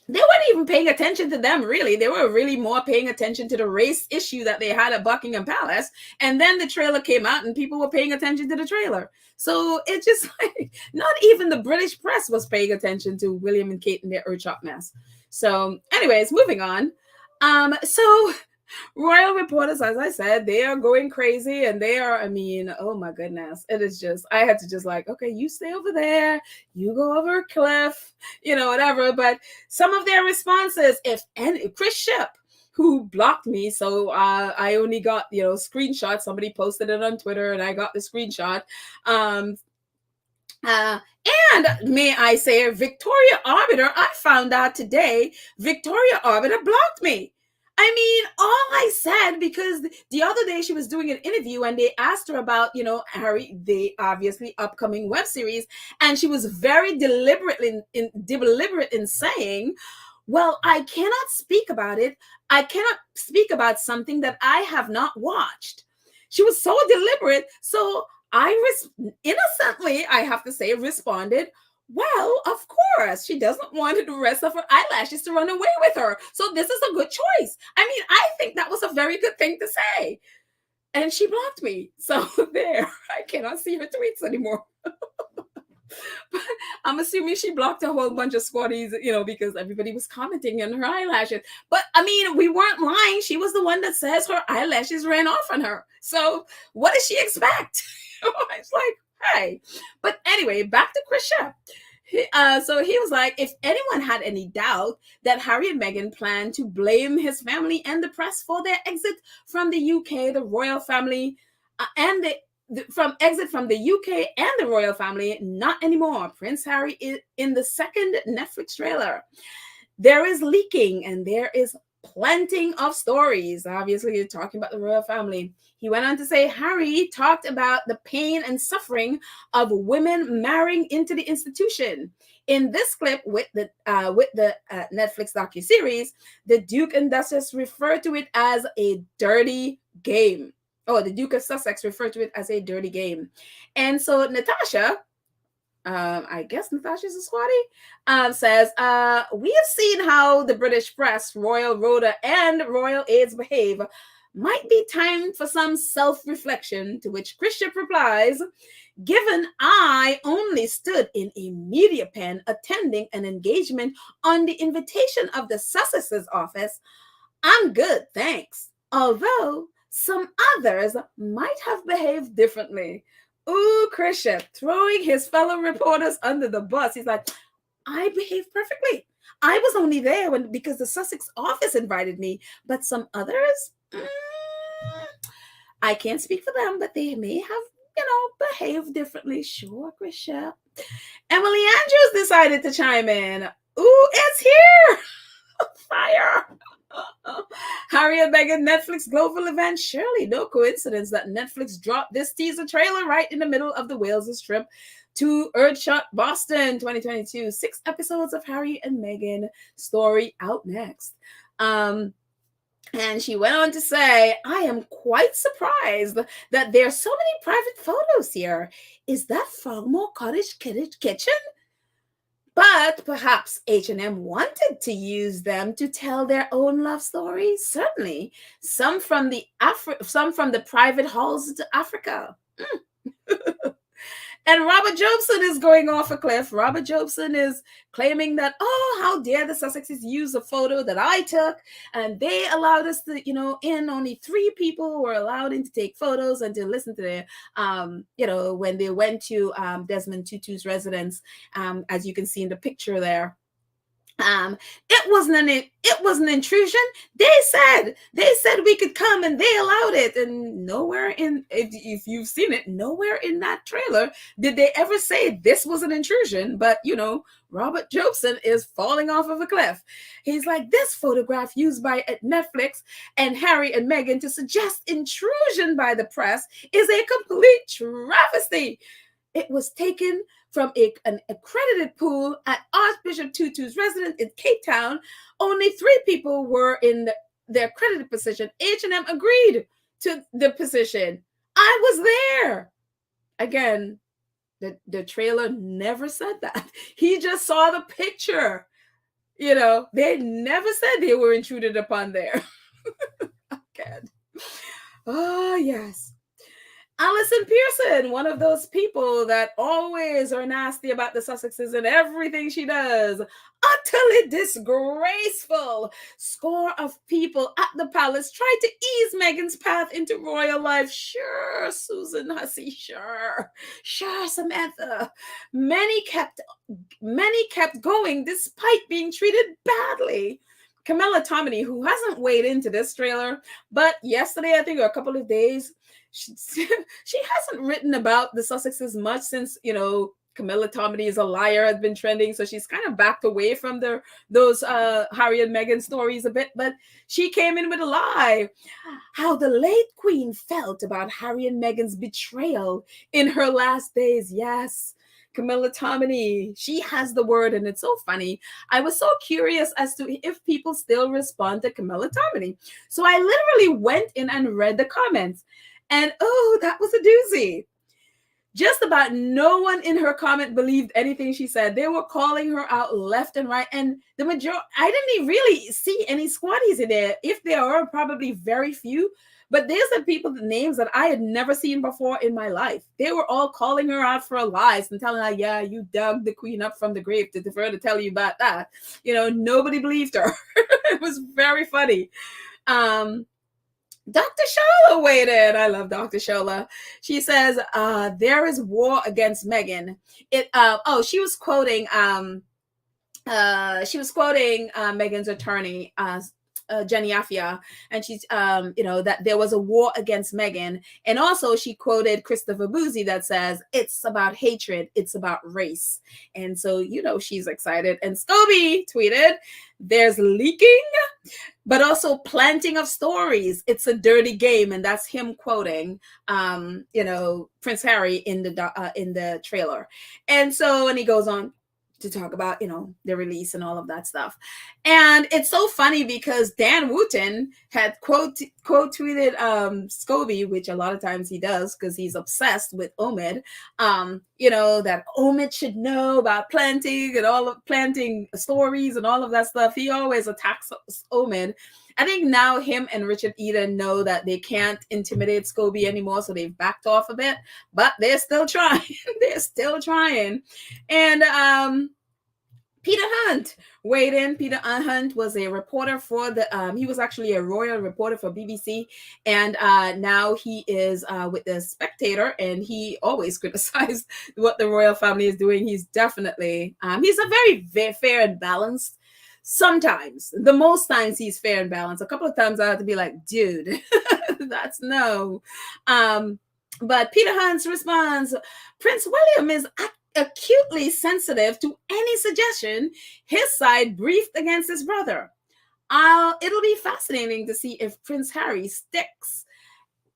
They weren't even paying attention to them, really. They were really more paying attention to the race issue that they had at Buckingham Palace. And then the trailer came out and people were paying attention to the trailer. So it's just like, not even the British press was paying attention to William and Kate and their Earthshot mess. So anyways, moving on. So royal reporters, as I said, they are going crazy, and they are, I mean, oh my goodness. It is just, I had to just like, okay, you stay over there, you go over a cliff, whatever. But some of their responses, Chris Ship, who blocked me, so I only got, screenshots. Somebody posted it on Twitter, and I got the screenshot. And may I say, Victoria Arbiter, I found out today, Victoria Arbiter blocked me. I mean, all I said, because the other day she was doing an interview and they asked her about, Harry, the obviously upcoming web series. And she was very deliberate in saying, well, I cannot speak about it. I cannot speak about something that I have not watched. She was so deliberate. So innocently, I have to say, responded, well, of course, she doesn't want the rest of her eyelashes to run away with her. So this is a good choice. I mean, I think that was a very good thing to say. And she blocked me. So there, I cannot see her tweets anymore. But I'm assuming she blocked a whole bunch of squatties, because everybody was commenting on her eyelashes. But I mean, we weren't lying. She was the one that says her eyelashes ran off on her. So what does she expect? It's like, hey. But anyway, back to Chris Shep. So he was like, if anyone had any doubt that Harry and Meghan planned to blame his family and the press for their exit from the UK, the royal family, and exit from the UK and the royal family, not anymore. Prince Harry is in the second Netflix trailer. There is leaking and there is plenty of stories. Obviously, you're talking about the royal family. He went on to say Harry talked about the pain and suffering of women marrying into the institution. In this clip with the Netflix docuseries, the Duke and Duchess referred to it as a dirty game. Oh, the Duke of Sussex referred to it as a dirty game. And so Natasha, I guess Natasha's a Swati, says, we have seen how the British press, Royal Rhoda, and Royal Aids behave. Might be time for some self-reflection, to which Christian replies, given I only stood in a media pen attending an engagement on the invitation of the Sussex's office, I'm good, thanks. Although some others might have behaved differently. Ooh, Christian, throwing his fellow reporters under the bus. He's like, I behaved perfectly. I was only there because the Sussex office invited me, but some others, I can't speak for them, but they may have, behaved differently. Sure, Christian. Emily Andrews decided to chime in. Ooh, it's here. Fire. Harry and Meghan Netflix global event. Surely no coincidence that Netflix dropped this teaser trailer right in the middle of the Wales' trip to Earthshot Boston 2022. 6 episodes of Harry and Meghan story out next. And she went on to say, I am quite surprised that there are so many private photos here. Is that Frogmore Cottage kitchen? But perhaps H&M wanted to use them to tell their own love stories. Certainly, some from the private halls to Africa. And Robert Jobson is going off a cliff. Robert Jobson is claiming that, oh, how dare the Sussexes use a photo that I took, and they allowed us to, in. Only 3 people were allowed in to take photos and to listen to their, when they went to Desmond Tutu's residence, as you can see in the picture there. It wasn't an intrusion. They said we could come, and they allowed it. And nowhere in, if you've seen it, nowhere in that trailer did they ever say this was an intrusion. But Robert Jobson is falling off of a cliff. He's like, this photograph used by Netflix and Harry and Meghan to suggest intrusion by the press is a complete travesty. It was taken from an accredited pool at Archbishop Tutu's residence in Cape Town. Only 3 people were in their accredited position. H&M agreed to the position. I was there. Again, the trailer never said that. He just saw the picture. They never said they were intruded upon there. Okay. Oh, yes. Alison Pearson, one of those people that always are nasty about the Sussexes and everything she does. Utterly disgraceful. Score of people at the palace tried to ease Meghan's path into royal life. Sure, Susan Hussey, sure. Sure, Samantha. Many kept going despite being treated badly. Camilla Tominey, who hasn't weighed into this trailer, but yesterday, I think, or a couple of days, she hasn't written about the Sussexes much since, Camilla Tominey is a liar has been trending. So she's kind of backed away from those Harry and Meghan stories a bit. But she came in with a lie. How the late Queen felt about Harry and Meghan's betrayal in her last days. Yes. Camilla Tominey, she has the word, and it's so funny. I was so curious as to if people still respond to Camilla Tominey. So I literally went in and read the comments. And oh, that was a doozy. Just about no one in her comment believed anything she said. They were calling her out left and right. And the majority, I didn't really see any squatties in there. If there are, probably very few. But there's some people, the names that I had never seen before in my life. They were all calling her out for lies and telling her, yeah, you dug the queen up from the grave to defer to tell you about that. Nobody believed her. It was very funny. Dr. Shola weighed in. I love Dr. Shola. She says, there is war against Meghan. She was quoting Meghan's attorney, Jenny Afia, and she's that there was a war against Meghan. And also she quoted Christopher Boozy that says it's about hatred, it's about race. And so she's excited. And Scobie tweeted, there's leaking but also planting of stories. It's a dirty game. And that's him quoting Prince Harry in the trailer. And he goes on to talk about, the release and all of that stuff. And it's so funny because Dan Wooten had quote tweeted Scobie, which a lot of times he does because he's obsessed with Omid, that Omid should know about planting and all of planting stories and all of that stuff. He always attacks Omid. I think now him and Richard Eden know that they can't intimidate Scobie anymore, so they've backed off a bit, but they're still trying. They're still trying. And Peter Hunt weighed in. Peter Hunt was a reporter for he was actually a royal reporter for BBC, and now he is with the Spectator, and he always criticized what the royal family is doing. He's definitely, he's a very fair and balanced. Sometimes, the most times he's fair and balanced. A couple of times I have to be like, dude, that's no. But Peter Hunt's response, Prince William is acutely sensitive to any suggestion his side briefed against his brother. It'll be fascinating to see if Prince Harry sticks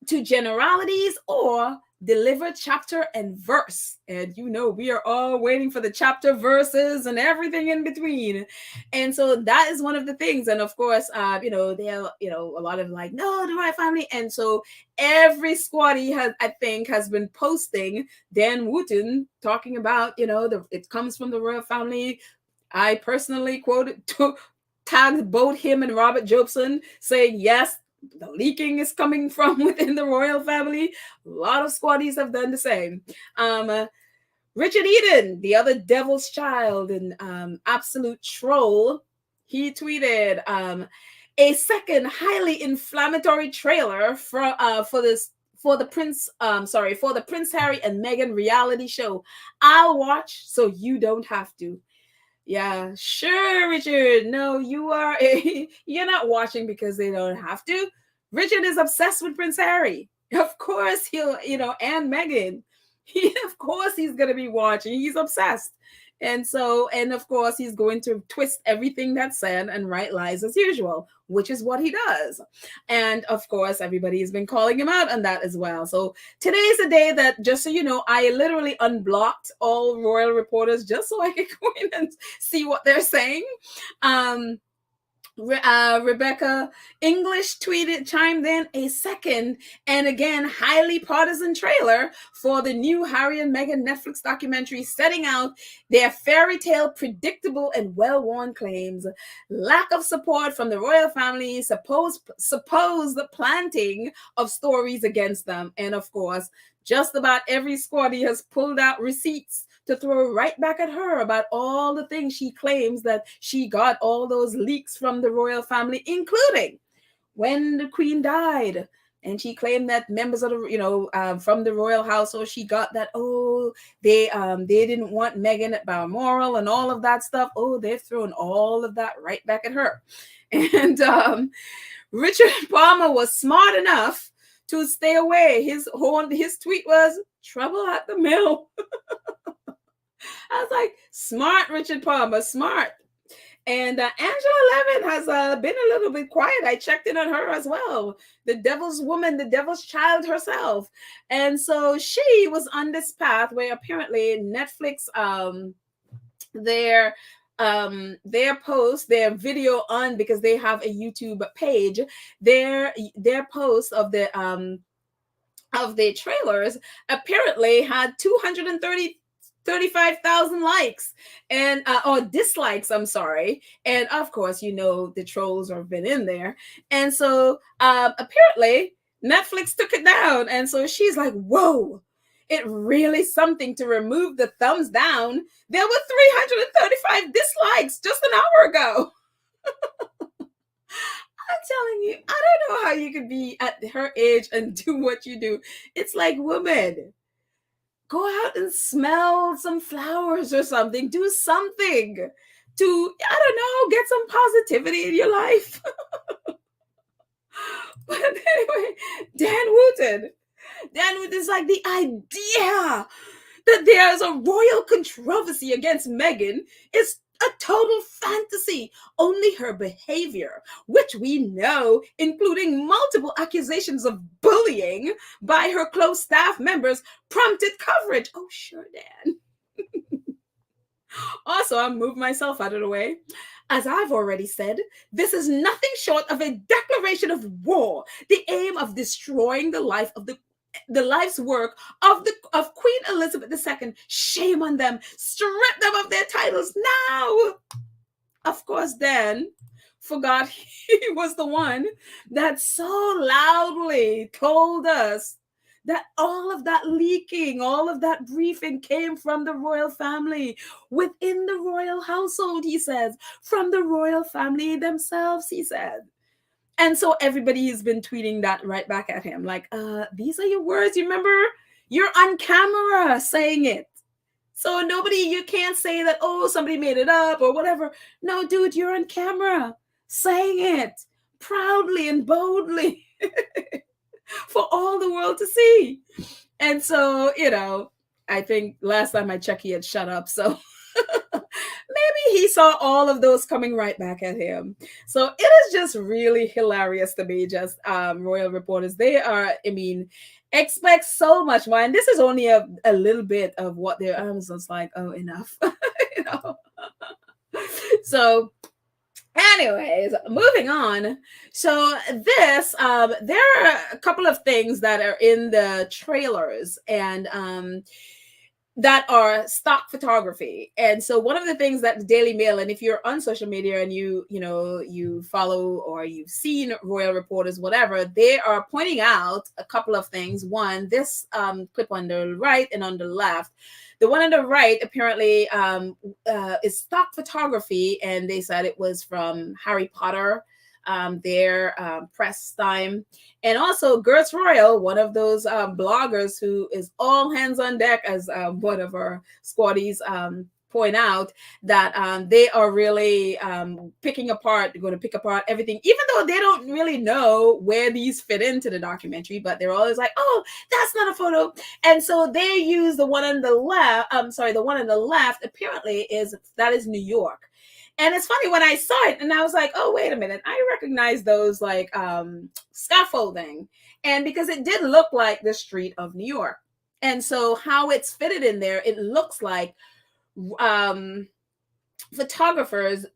to generalities or deliver chapter and verse. And we are all waiting for the chapter, verses, and everything in between. And so that is one of the things. And of course, they're a lot of like, no, the royal family. And so every squatty has been posting Dan Wooten talking about, it comes from the royal family. I personally tagged both him and Robert Jobson saying, yes, the leaking is coming from within the royal family. A lot of squatties have done the same. Richard Eden, the other devil's child and absolute troll, he tweeted a second highly inflammatory trailer for the Prince Harry and Meghan reality show. I'll watch so you don't have to. Yeah, sure, Richard. No, you're not watching because they don't have to. Richard is obsessed with Prince Harry. Of course he'll, and Meghan. Of course he's gonna be watching. He's obsessed. And of course he's going to twist everything that's said and write lies as usual, which is what he does. And of course, everybody has been calling him out on that as well. So today is the day that, just so you know, I literally unblocked all royal reporters just so I could go in and see what they're saying. Rebecca English chimed in a second and again highly partisan trailer for the new Harry and Meghan Netflix documentary, setting out their fairy tale predictable and well-worn claims, lack of support from the royal family, supposed planting of stories against them, and of course just about every squaddy has pulled out receipts to throw right back at her about all the things she claims that she got all those leaks from the royal family, including when the Queen died. And she claimed that members of the, from the royal household, she got that, they didn't want Meghan at Balmoral and all of that stuff. Oh, they've thrown all of that right back at her. And Richard Palmer was smart enough to stay away. His tweet was, trouble at the mill. I was like, smart, Richard Palmer, smart. And Angela Levin has been a little bit quiet. I checked in on her as well. The devil's woman, the devil's child herself. And so she was on this path where apparently Netflix, their post, their video on, because they have a YouTube page, their post of the trailers apparently had 35,000 likes and or dislikes, I'm sorry. And of course, the trolls have been in there. And so apparently Netflix took it down. And so she's like, whoa, it really something to remove the thumbs down. There were 335 dislikes just an hour ago. I'm telling you, I don't know how you could be at her age and do what you do. It's like, woman, go out and smell some flowers or something. Do something to, I don't know, get some positivity in your life. But anyway, Dan Wooten is like, the idea that there's a royal controversy against Meghan is a total fantasy. Only her behavior, which we know, including multiple accusations of bullying by her close staff members, prompted coverage. Oh, sure, Dan. Also, I'll move myself out of the way. As I've already said, this is nothing short of a declaration of war, the aim of destroying the life's work of Queen Elizabeth II. Shame on them. Strip them of their titles now. Of course, Dan forgot he was the one that so loudly told us that all of that leaking, all of that briefing came from the royal family, within the royal household, he says, from the royal family themselves, he said. And so everybody has been tweeting that right back at him. Like, these are your words. You remember? You're on camera saying it. So you can't say that, oh, somebody made it up or whatever. No, dude, you're on camera saying it proudly and boldly for all the world to see. And so, I think last time I checked, he had shut up. So maybe he saw all of those coming right back at him. So it is just really hilarious to me, just royal reporters. They are, expect so much more. And this is only a little bit of what they're, I was just like, oh, enough. So anyways, moving on. So this, there are a couple of things that are in the trailers, and that are stock photography. And so one of the things that the Daily Mail, and if you're on social media and you follow or you've seen royal reporters, whatever, they are pointing out a couple of things. One, this clip on the right and on the left. The one on the right apparently is stock photography, and they said it was from Harry Potter, their press time. And also Gertz Royal, one of those bloggers who is all hands on deck, as one of our squaddies point out, that they are really picking apart, they're going to pick apart everything, even though they don't really know where these fit into the documentary, but they're always like, oh, that's not a photo. And so they use the one on the left, the one on the left apparently is New York. And it's funny when I saw it and I was like, oh, wait a minute. I recognize those like scaffolding. And because it did look like the street of New York. And so how it's fitted in there, it looks like photographers,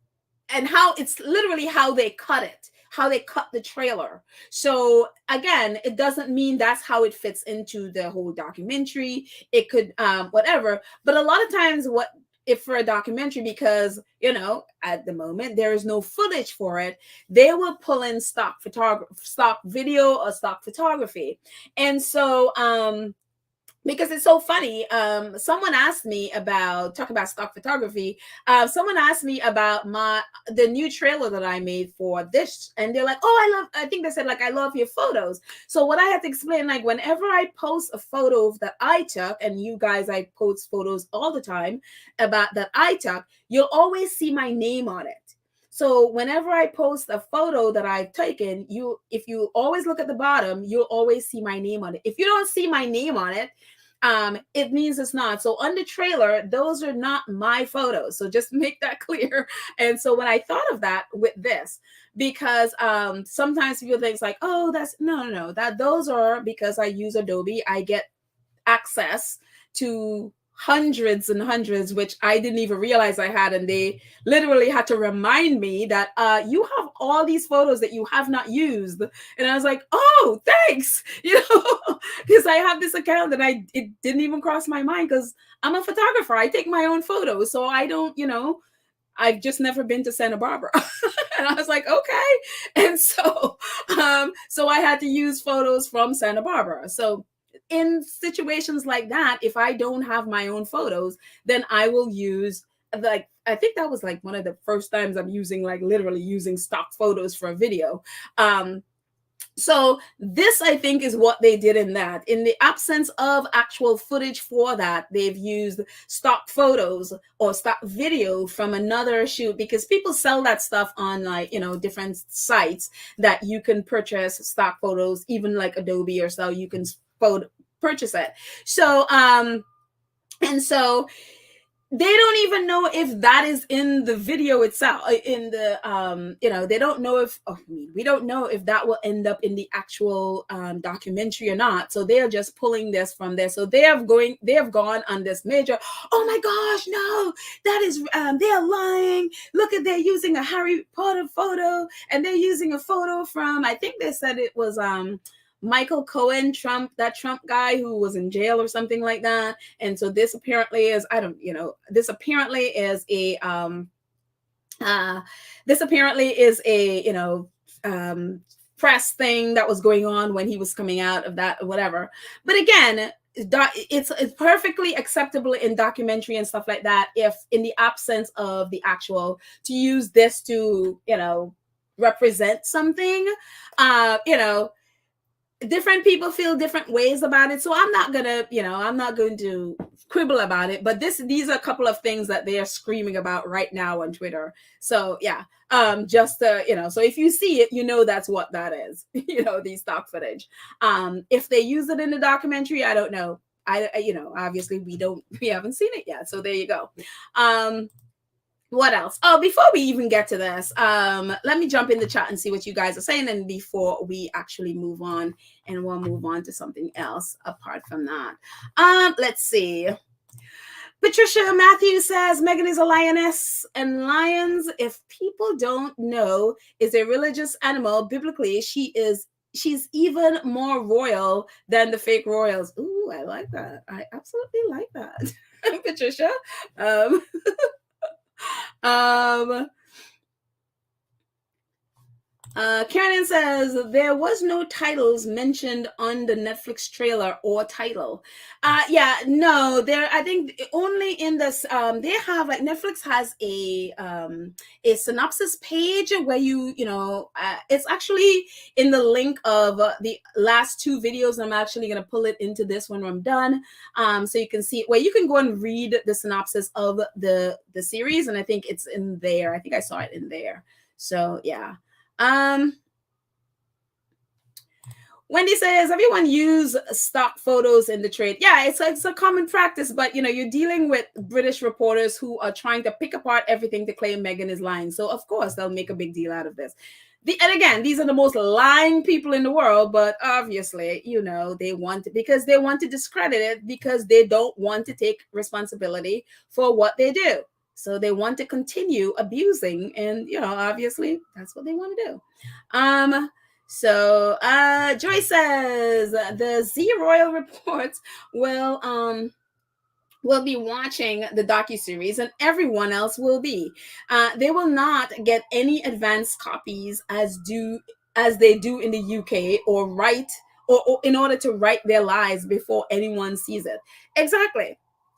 and how it's literally how they cut it, how they cut the trailer. So again, it doesn't mean that's how it fits into the whole documentary. It could whatever. But a lot of times if for a documentary, because at the moment there is no footage for it, they will pull in stock video or stock photography. And so because it's so funny, someone asked me about stock photography. Someone asked me about the new trailer that I made for this, and they're like, oh, I think they said like, I love your photos. So what I had to explain, like whenever I post a photo that I took, and you guys, I post photos all the time about that I took, you'll always see my name on it. So whenever I post a photo that I've taken, if you always look at the bottom, you'll always see my name on it. If you don't see my name on it, it means it's not. So on the trailer, those are not my photos. So just make that clear. And so when I thought of that with this, because sometimes people think like, oh, that's no, that those are because I use Adobe, I get access to hundreds and hundreds, which I didn't even realize I had. And they literally had to remind me that you have all these photos that you have not used. And I was like, oh, thanks, because I have this account and it didn't even cross my mind, because I'm a photographer. I take my own photos. So I don't, I've just never been to Santa Barbara. And I was like, okay. And so I had to use photos from Santa Barbara. So in situations like that, if I don't have my own photos, then I will use, like, I think that was like one of the first times I'm using, like literally using stock photos for a video. So this, I think, is what they did in that. In the absence of actual footage for that, they've used stock photos or stock video from another shoot, because people sell that stuff on like, different sites that you can purchase stock photos, even like Adobe or so, you can purchase it. So, and so they don't even know if that is in the video itself, in the, they don't know if, we don't know if that will end up in the actual documentary or not. So they're just pulling this from there. So they have gone on this major, oh my gosh, no, that is, they're lying. Look they're using a Harry Potter photo, and they're using a photo from, I think they said it was, Michael Cohen, that Trump guy who was in jail or something like that. And so this apparently is, this apparently is a, press thing that was going on when he was coming out of that, whatever. But again, it's perfectly acceptable in documentary and stuff like that, if in the absence of the actual, to use this to, represent something, different people feel different ways about it. So I'm not going to quibble about it, but these are a couple of things that they are screaming about right now on Twitter. So yeah, so if you see it, that's what that is, these stock footage. If they use it in the documentary, I don't know. Obviously we haven't seen it yet. So there you go. What else? Oh, before we even get to this, let me jump in the chat and see what you guys are saying. And before we actually move on, and we'll move on to something else apart from that. Let's see. Patricia Matthews says, Meghan is a lioness, and lions, if people don't know, is a religious animal. Biblically, she's even more royal than the fake royals. Ooh, I like that. I absolutely like that. Patricia. Um, um, Karen says there was no titles mentioned on the Netflix trailer or title. Yeah, no, there. I think only in this. They have like Netflix has a synopsis page where it's actually in the link of the last two videos. I'm actually gonna pull it into this when I'm done, so you can see where you can go and read the synopsis of the series, and I think it's in there. I think I saw it in there. So yeah. Wendy says, everyone use stock photos in the trade. Yeah, it's a common practice, but you're dealing with British reporters who are trying to pick apart everything to claim Meghan is lying. So of course they'll make a big deal out of this. And again, these are the most lying people in the world, but obviously, they want to, because they want to discredit it, because they don't want to take responsibility for what they do. So they want to continue abusing, and obviously that's what they want to do. So Joy says the Z Royal reports will be watching the docuseries, and everyone else will be. They will not get any advanced copies as they do in the UK, or in order to write their lies before anyone sees it.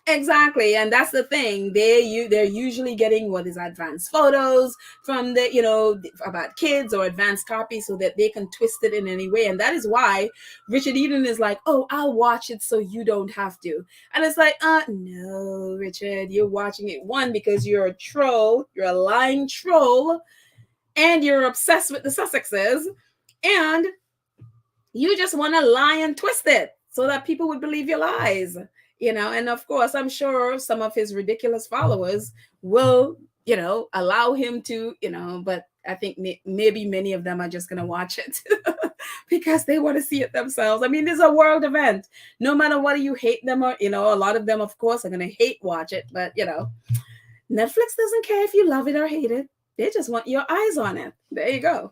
Exactly, and that's the thing. They're usually getting what is advanced photos from about kids, or advanced copies, so that they can twist it in any way. And that is why Richard Eden is like, "Oh, I'll watch it so you don't have to." And it's like, no, Richard, you're watching it, one, because you're a troll, you're a lying troll, and you're obsessed with the Sussexes, and you just want to lie and twist it so that people would believe your lies. And of course, I'm sure some of his ridiculous followers will, allow him to, but I think maybe many of them are just going to watch it because they want to see it themselves. I mean, this is a world event. No matter whether you hate them or, a lot of them, of course, are going to hate watch it. But, Netflix doesn't care if you love it or hate it. They just want your eyes on it. There you go.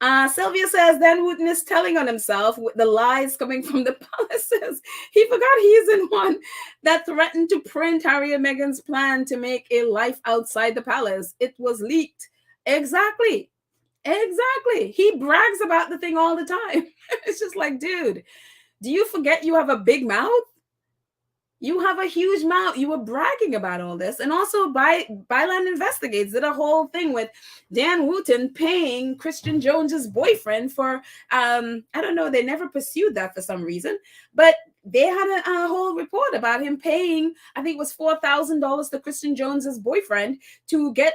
Sylvia says, then Wooten is telling on himself with the lies coming from the palaces. He forgot he's in one that threatened to print Harry and Meghan's plan to make a life outside the palace. It was leaked. Exactly. He brags about the thing all the time. It's just like, dude, do you forget you have a big mouth? You have a huge mouth. You were bragging about all this. And also Byland Investigates did a whole thing with Dan Wooten paying Christian Jones's boyfriend for, I don't know, they never pursued that for some reason, but they had a whole report about him paying, I think it was $4,000 to Christian Jones's boyfriend to get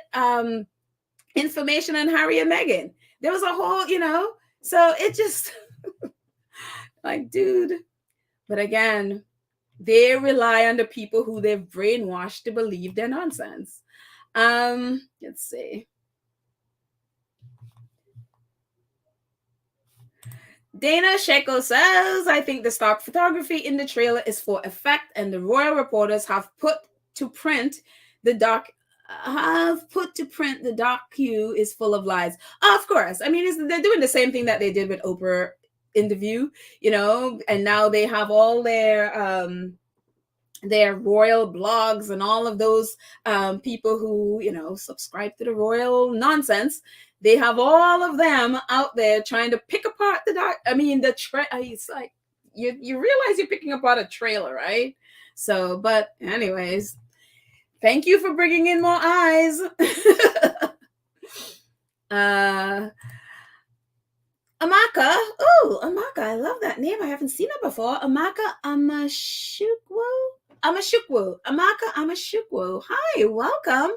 information on Harry and Meghan. There was a whole, so it just like, dude. But again, they rely on the people who they've brainwashed to believe their nonsense. Let's see. Dana Sheko says, I think the stock photography in the trailer is for effect, and the royal reporters have put to print the docu is full of lies. Of course. I mean, they're doing the same thing that they did with Oprah interview, and now they have all their royal blogs and all of those people who subscribe to the royal nonsense. They have all of them out there trying to pick apart it's like you realize you're picking apart a trailer, right? So, but anyways, thank you for bringing in more eyes. Amaka. Oh, Amaka. I love that name. I haven't seen her before. Amaka Amashukwu. Amaka Amashukwu. Hi, welcome.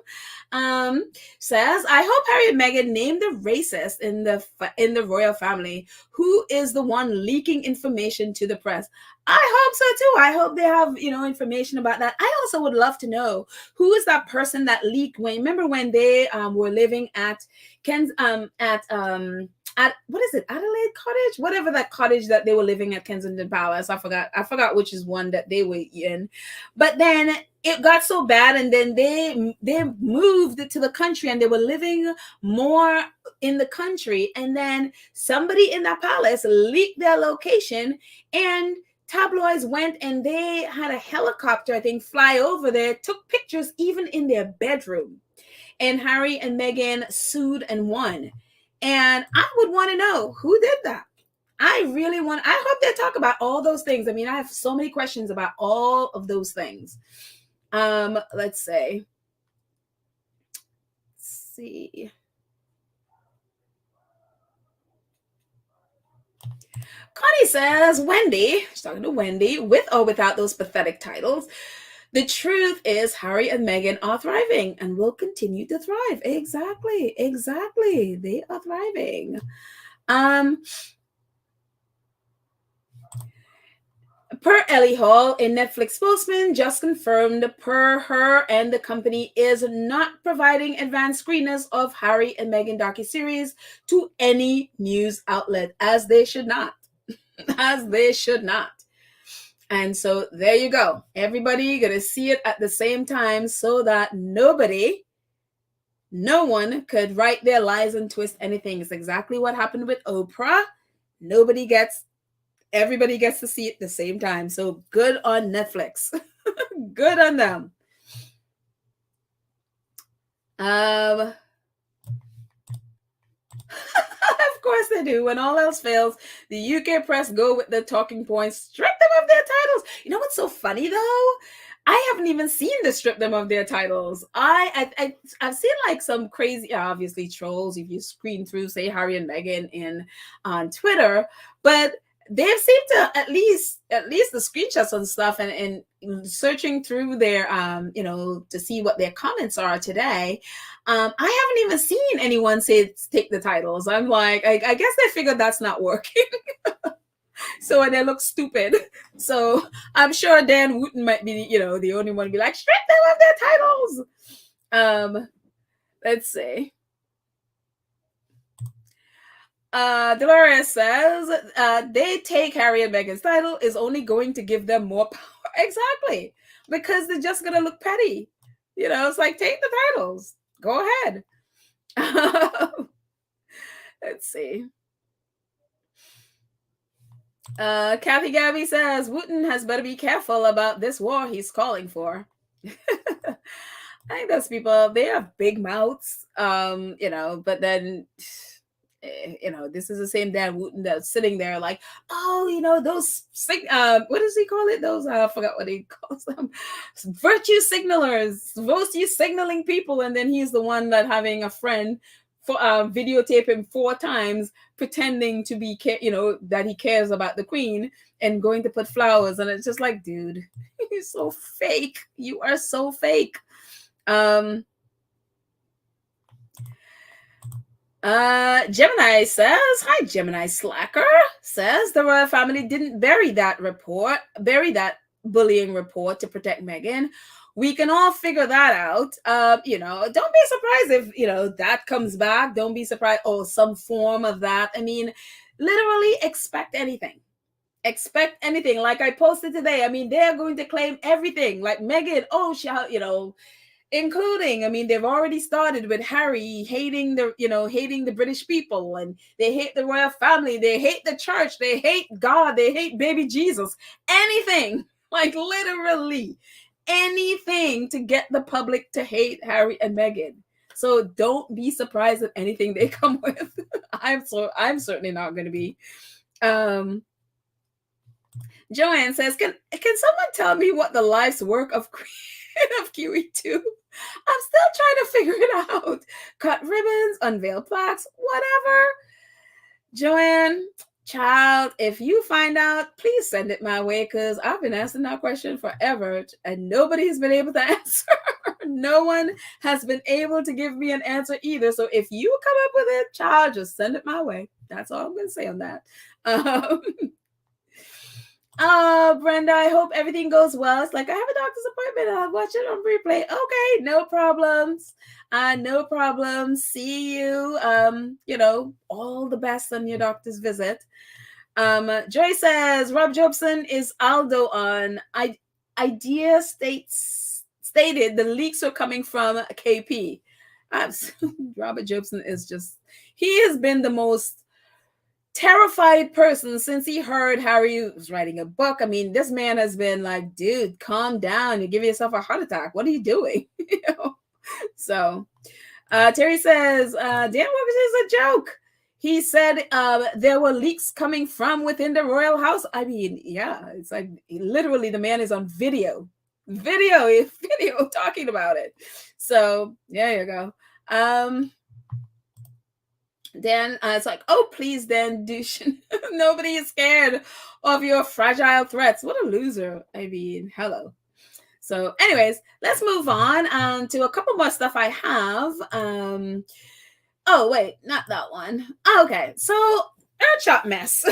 Says, I hope Harry and Meghan name the racist in the royal family. Who is the one leaking information to the press? I hope so too. I hope they have, information about that. I also would love to know who is that person that leaked remember when they were living at what is it, Adelaide Cottage, whatever that cottage that they were living at Kensington Palace. I forgot which is one that they were in, but then it got so bad, and then they moved to the country, and they were living more in the country, and then somebody in that palace leaked their location, and tabloids went and they had a helicopter, I think, fly over there, took pictures even in their bedroom. And Harry and Meghan sued and won. And I would want to know who did that. I hope they talk about all those things. I mean, I have so many questions about all of those things. Let's see. Connie says, Wendy, she's talking to Wendy, with or without those pathetic titles, the truth is Harry and Meghan are thriving and will continue to thrive. Exactly. They are thriving. Per Ellie Hall, a Netflix spokesman just confirmed per her and the company is not providing advanced screeners of Harry and Meghan docuseries to any news outlet, as they should not. As they should not. And so there you go. Everybody gonna see it at the same time so that no one could write their lies and twist anything. It's exactly what happened with Oprah. Everybody gets to see it at the same time. So good on Netflix. Good on them. Of course they do. When all else fails, the UK press go with the talking points, strip them of their titles. You know what's so funny though? I haven't even seen the strip them of their titles. I've seen like some crazy, obviously trolls if you screen through, say Harry and Meghan on Twitter, but they've seemed to at least the screenshots and stuff and searching through their to see what their comments are today. I haven't even seen anyone say take the titles. I'm like, I guess they figured that's not working. So they look stupid. So I'm sure Dan Wooten might be, the only one to be like, strip them of their titles. Let's see. Dolores says they take Harry and Meghan's title is only going to give them more power. Exactly. Because they're just going to look petty. It's like, take the titles. Go ahead. Let's see. Kathy Gabby says Wooten has better be careful about this war he's calling for. I think those people, they have big mouths, but then, this is the same Dan Wooten that's sitting there like, those, what does he call it? Those, I forgot what he calls them. Virtue signalers, virtue signaling people. And then he's the one that having a friend for videotape him 4 times, pretending to be, that he cares about the Queen and going to put flowers. And it's just like, dude, you're so fake. You are so fake. Gemini says, hi, Gemini Slacker says the royal family didn't bury that bullying report to protect Meghan. We can all figure that out. Don't be surprised if, that comes back. Don't be surprised. Oh, some form of that. I mean, literally expect anything. Expect anything. Like I posted today. I mean, they're going to claim everything. Like Meghan, including, they've already started with Harry hating the British people, and they hate the royal family. They hate the church. They hate God. They hate baby Jesus. Anything. Like literally anything to get the public to hate Harry and Meghan. So don't be surprised at anything they come with. I'm certainly not going to be. Joanne says, can someone tell me what the life's work of QE2? I'm still trying to figure it out. Cut ribbons, unveil plaques, whatever. Joanne, child, if you find out, please send it my way, because I've been asking that question forever and nobody's been able to answer. No one has been able to give me an answer either. So if you come up with it, child, just send it my way. That's all I'm going to say on that. Brenda, I hope everything goes well. It's like, I have a doctor's appointment. I'll watch it on replay. Okay, no problems. No problems. See you. All the best on your doctor's visit. Joy says, Rob Jobson is Aldo on idea stated the leaks are coming from KP. Robert Jobson is he has been the most terrified person since he heard Harry was writing a book. I mean, this man has been like, dude, calm down. You give yourself a heart attack. What are you doing? You know? So Terry says, Dan Wilkins is a joke. He said there were leaks coming from within the royal house. I mean, yeah, it's like literally the man is on video talking about it. So there you go. Then it's like, oh, please, Dan douche. Nobody is scared of your fragile threats. What a loser. I mean, hello. So anyways, let's move on to a couple more stuff I have. Oh, wait, not that one. Okay, so Earthshot mess.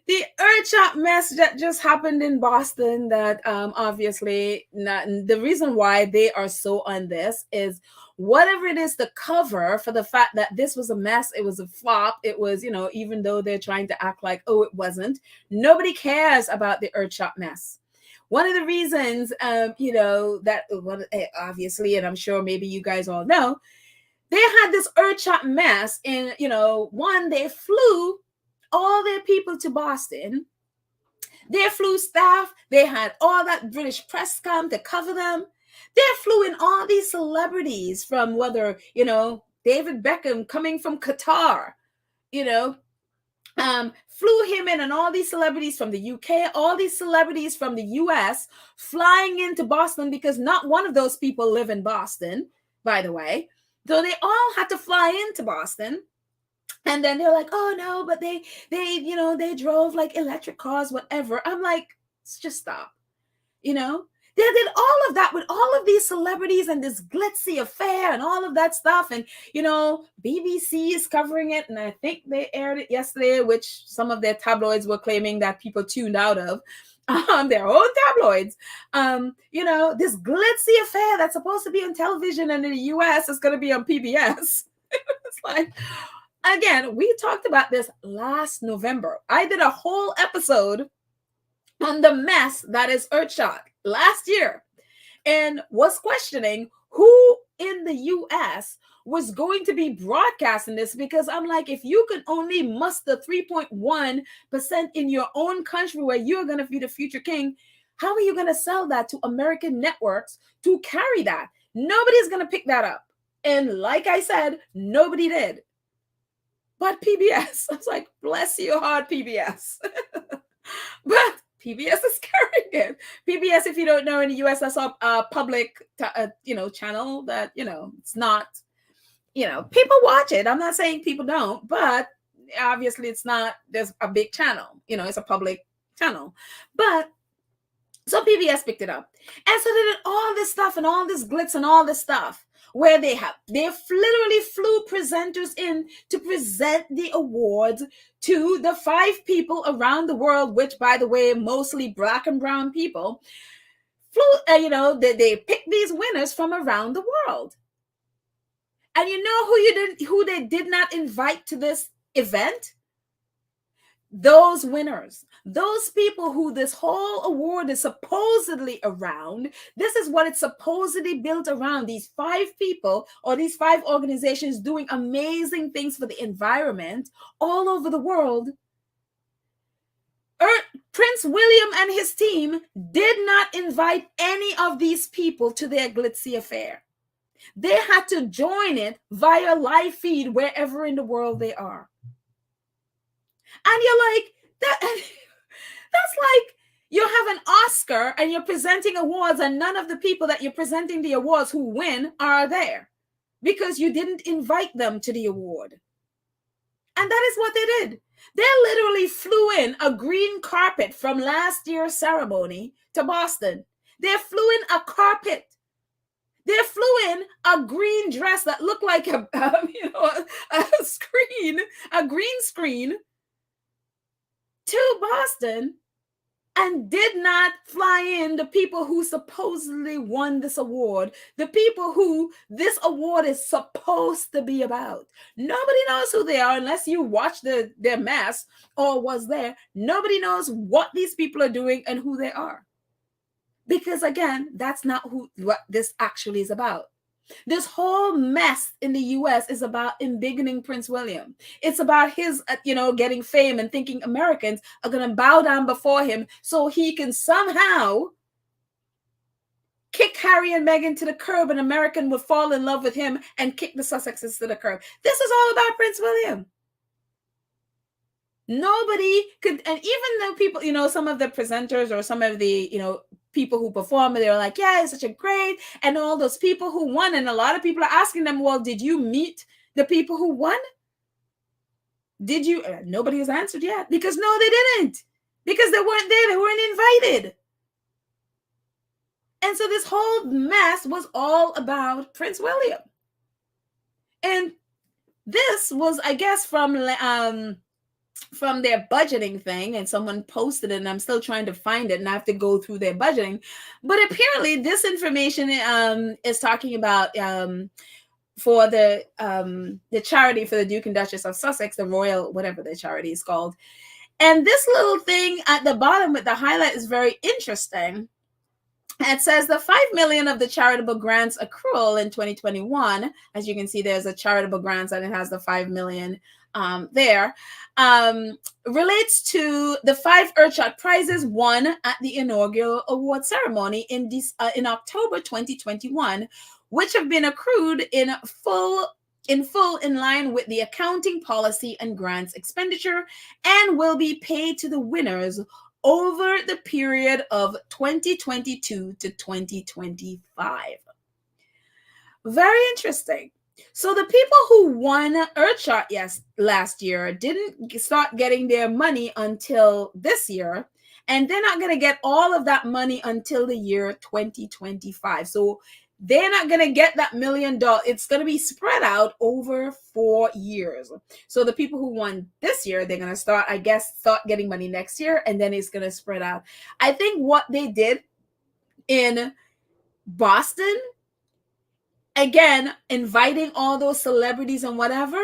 The Earthshot mess that just happened in Boston that obviously the reason why they are so on this is whatever it is to cover for the fact that this was a mess, it was a flop, it was, you know, even though they're trying to act like, oh, it wasn't, nobody cares about the Earthshot mess. One of the reasons, you know, that obviously, and I'm sure maybe you guys all know, they had this Earthshot mess in, you know, one, they flew all their people to Boston. They flew staff. They had all that British press come to cover them. They flew in all these celebrities from whether, you know, David Beckham coming from Qatar, you know, flew him in, and all these celebrities from the UK, all these celebrities from the US flying into Boston, because not one of those people live in Boston, by the way. So they all had to fly into Boston. And then they're like, oh no, but they, you know, they drove like electric cars, whatever. I'm like, just stop. You know, they did all of that with all of these celebrities and this glitzy affair and all of that stuff. And, you know, BBC is covering it. And I think they aired it yesterday, which some of their tabloids were claiming that people tuned out of. Their own tabloids. You know, this glitzy affair that's supposed to be on television and in the US is going to be on PBS. It's like, again, we talked about this last November. I did a whole episode on the mess that is Earthshot last year and was questioning who in the US was going to be broadcasting this, because I'm like, if you can only muster 3.1% in your own country where you're going to be the future king, how are you going to sell that to American networks to carry that? Nobody's going to pick that up. And like I said, nobody did. But PBS, I was like, bless your heart, PBS. But PBS is carrying it. PBS, if you don't know, in the US, that's a public, you know, channel that, you know, it's not, you know, people watch it. I'm not saying people don't, but obviously it's not, there's a big channel, you know, it's a public channel. But so PBS picked it up. And so they did all this stuff and all this glitz and all this stuff where they literally flew presenters in to present the awards to the 5 people around the world, which, by the way, mostly Black and brown people, flew, you know, they picked these winners from around the world. And you know who they did not invite to this event? Those winners, those people who this whole award is supposedly around. This is what it's supposedly built around, these 5 people or these 5 organizations doing amazing things for the environment all over the world. Prince William and his team did not invite any of these people to their glitzy affair. They had to join it via live feed wherever in the world they are. And you're like, that's like you have an Oscar and you're presenting awards and none of the people that you're presenting the awards who win are there because you didn't invite them to the award. And that is what they did. They literally flew in a green carpet from last year's ceremony to Boston. They flew in a carpet. They flew in a green dress that looked like a green screen to Boston, and did not fly in the people who supposedly won this award, the people who this award is supposed to be about. Nobody knows who they are unless you watch their mass or was there. Nobody knows what these people are doing and who they are. Because again, that's not what this actually is about. This whole mess in the US is about embiggening Prince William. It's about his, getting fame and thinking Americans are going to bow down before him so he can somehow kick Harry and Meghan to the curb, and American would fall in love with him and kick the Sussexes to the curb. This is all about Prince William. Nobody could, and even though people, some of the presenters or some of the, people who perform, they were like, yeah, it's such a great, and all those people who won, and a lot of people are asking them, well, did you meet the people who won? Did you? Nobody has answered yet, because no, they didn't, because they weren't there, they weren't invited. And so this whole mess was all about Prince William. And this was, I guess, from their budgeting thing, and someone posted it, and I'm still trying to find it, and I have to go through their budgeting. But apparently this information is talking about for the charity for the Duke and Duchess of Sussex, the Royal, whatever the charity is called. And this little thing at the bottom with the highlight is very interesting. It says the $5 million of the charitable grants accrual in 2021, as you can see, there's a charitable grants and it has the $5 million there, relates to the 5 Earthshot prizes won at the inaugural award ceremony in October 2021, which have been accrued in full in line with the accounting policy and grants expenditure, and will be paid to the winners over the period of 2022 to 2025. Very interesting. So the people who won Earthshot last year didn't start getting their money until this year, and they're not going to get all of that money until the year 2025. So they're not going to get that $1 million. It's going to be spread out over 4 years. So the people who won this year, they're going to start getting money next year, and then it's going to spread out. I think what they did in Boston, again, inviting all those celebrities and whatever,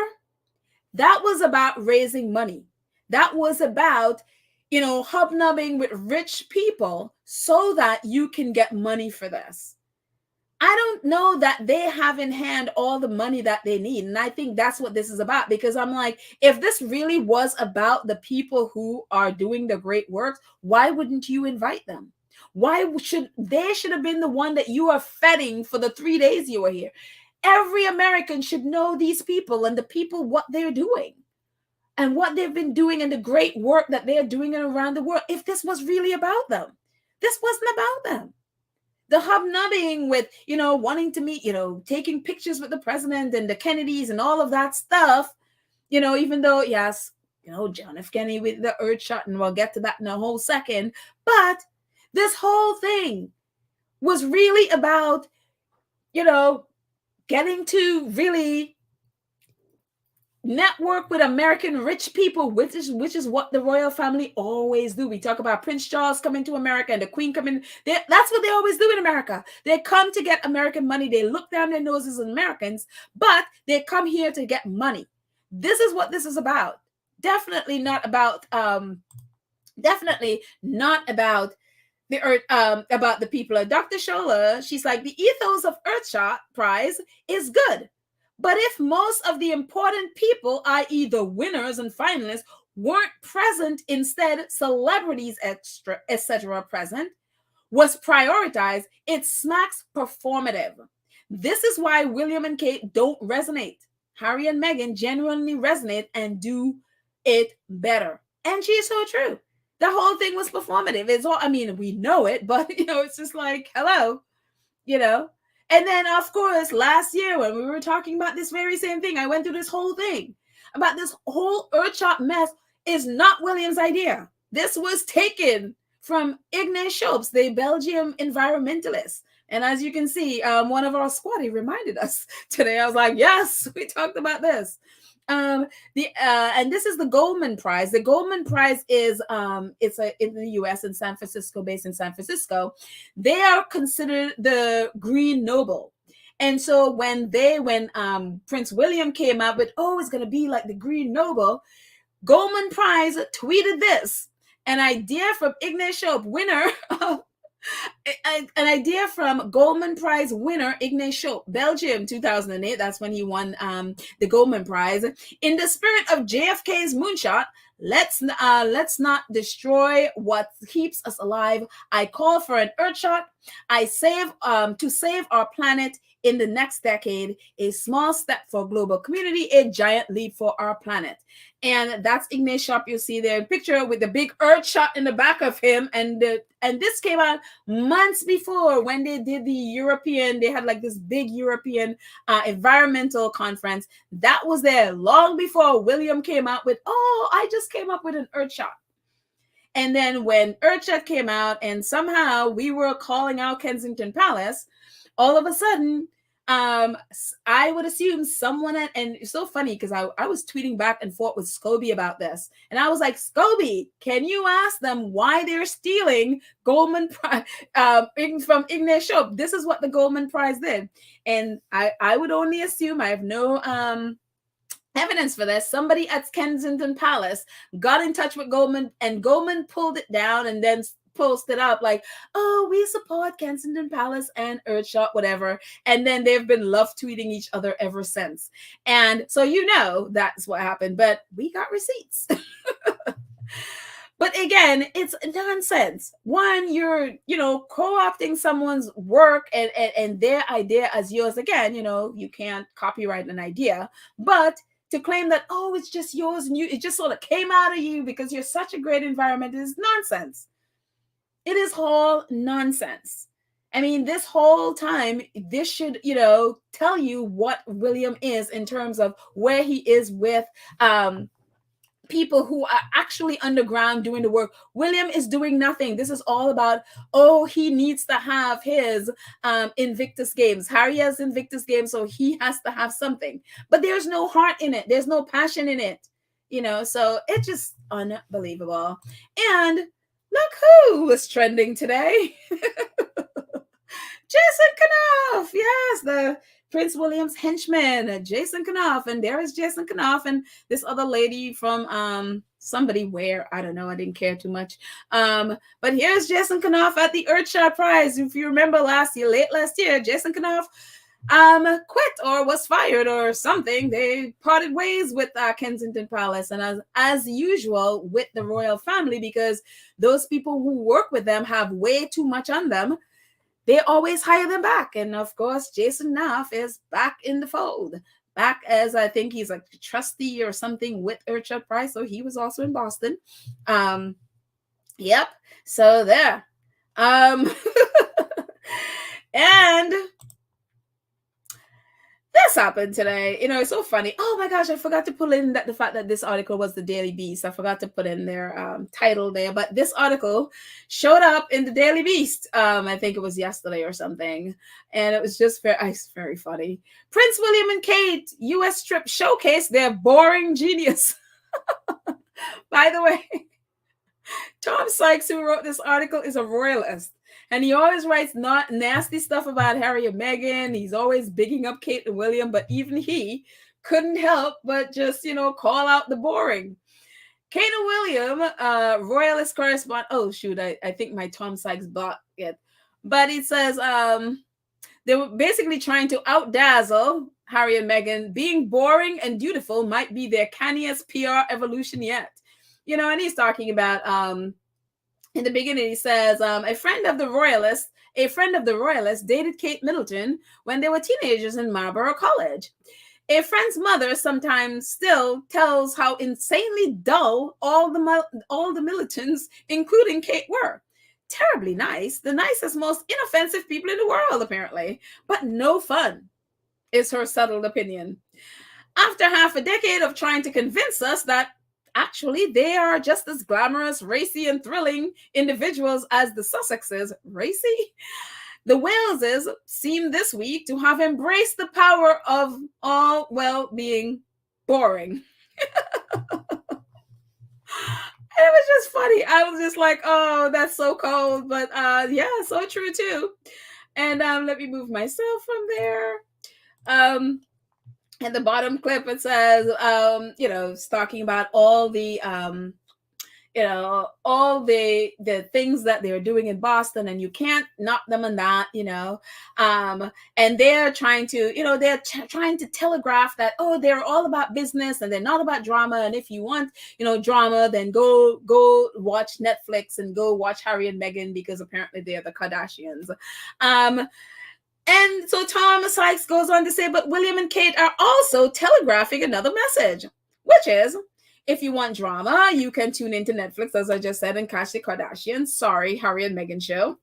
that was about raising money. That was about, hobnobbing with rich people so that you can get money for this. I don't know that they have in hand all the money that they need. And I think that's what this is about, because I'm like, if this really was about the people who are doing the great work, why wouldn't you invite them? Why should have been the one that you are feting for the 3 days you were here? Every American should know these people and the people, what they're doing and what they've been doing and the great work that they're doing around the world. If this was really about them, this wasn't about them. The hobnobbing with, wanting to meet, taking pictures with the president and the Kennedys and all of that stuff, even though, yes, John F. Kennedy with the Earthshot, and we'll get to that in a whole second. But this whole thing was really about, getting to really network with American rich people, which is what the royal family always do. We talk about Prince Charles coming to America and the Queen coming. That's what they always do in America. They come to get American money. They look down their noses at Americans, but they come here to get money. This is what this is about. Definitely not about about the people. Dr. Shola, she's like, the ethos of Earthshot prize is good. But if most of the important people, i.e. the winners and finalists, weren't present, instead celebrities, etc. present, was prioritized, it smacks performative. This is why William and Kate don't resonate. Harry and Meghan genuinely resonate and do it better. And she's so true. The whole thing was performative. It's all, we know it, but, it's just like, hello, And then, of course, last year when we were talking about this very same thing, I went through this whole thing about this whole Earthshot mess is not William's idea. This was taken from Ignace Schopes, the Belgian environmentalist. And as you can see, one of our squaddy reminded us today. I was like, yes, we talked about this. And this is the Goldman Prize. The Goldman Prize is it's in the U.S. in San Francisco, based in San Francisco. They are considered the Green Nobel. And so when Prince William came out with, it's going to be like the Green Nobel, Goldman Prize tweeted this: an idea from Ignace Schopes, winner of An idea from Goldman Prize winner Ignace Schop, Belgium, 2008. That's when he won the Goldman Prize. In the spirit of JFK's moonshot, let's not destroy what keeps us alive. I call for an Earthshot. To save our planet in the next decade. A small step for global community, a giant leap for our planet. And that's Ignace Schop. You see there in picture with the big Earthshot in the back of him, and this came out months before when they did they had like this big European environmental conference. That was there long before William came out with, oh, I just came up with an Earthshot. And then when Earthshot came out and somehow we were calling out Kensington Palace, all of a sudden, I would assume someone, and it's so funny because I was tweeting back and forth with Scobie about this. And I was like, Scobie, can you ask them why they're stealing Goldman Prize from Ignace Schop? This is what the Goldman Prize did. And I would only assume, I have no evidence for this, somebody at Kensington Palace got in touch with Goldman, and Goldman pulled it down and then posted up like, oh, we support Kensington Palace and Earthshot, whatever. And then they've been love tweeting each other ever since. And so that's what happened. But we got receipts. But again, it's nonsense. One, you're, co-opting someone's work and their idea as yours. Again, you can't copyright an idea, but to claim that, oh, it's just yours and it just sort of came out of you because you're such a great environmentalist is nonsense. It is all nonsense. I mean, this whole time, this should, tell you what William is in terms of where he is with people who are actually underground doing the work. William is doing nothing. This is all about, oh, he needs to have his Invictus Games. Harry has Invictus Games, so he has to have something. But there's no heart in it. There's no passion in it. So it's just unbelievable. And look who was trending today. Jason Knauf. Yes, the Prince William's henchman, Jason Knauf. And there is Jason Knauf and this other lady from somebody where, I don't know, I didn't care too much. But here's Jason Knauf at the Earthshot Prize. If you remember late last year, Jason Knauf quit or was fired or something. They parted ways with Kensington Palace, and as usual with the royal family, because those people who work with them have way too much on them, they always hire them back. And of course, Jason Knauf is back in the fold, back as, I think he's a trustee or something with Earthshot Prize, so he was also in Boston. Yep, so there. And this happened today. It's so funny. Oh my gosh, I forgot to put in the fact that this article was the Daily Beast. I forgot to put in their title there, but this article showed up in the Daily Beast. I think it was yesterday or something, and it was just very funny. Prince William and Kate U.S. trip showcase their boring genius. By the way, Tom Sykes, who wrote this article, is a royalist. And he always writes not nasty stuff about Harry and Meghan. He's always bigging up Kate and William, but even he couldn't help but just, call out the boring. Kate and William, royalist correspondent. Oh, shoot, I think my Tom Sykes blocked it. But it says they were basically trying to outdazzle Harry and Meghan. Being boring and dutiful might be their canniest PR evolution yet. And he's talking about... in the beginning, he says, a friend of the royalist dated Kate Middleton when they were teenagers in Marlborough College. A friend's mother sometimes still tells how insanely dull all the Middletons, including Kate, were. Terribly nice, the nicest, most inoffensive people in the world, apparently, but no fun, is her settled opinion. After half a decade of trying to convince us that actually, they are just as glamorous, racy, and thrilling individuals as the Sussexes. Racy? The Waleses seem this week to have embraced the power of all, being boring. It was just funny. I was just like, oh, that's so cold. But yeah, so true too. And let me move myself from there. And the bottom clip, it says, it's talking about all the, all the things that they're doing in Boston, and you can't knock them on that, and they're trying to, trying to telegraph that, oh, they're all about business and they're not about drama. And if you want, drama, then go watch Netflix and go watch Harry and Meghan, because apparently they're the Kardashians. And so Tom Sykes goes on to say, but William and Kate are also telegraphing another message, which is, if you want drama, you can tune into Netflix, as I just said, and catch the Kardashians. Sorry, Harry and Meghan show.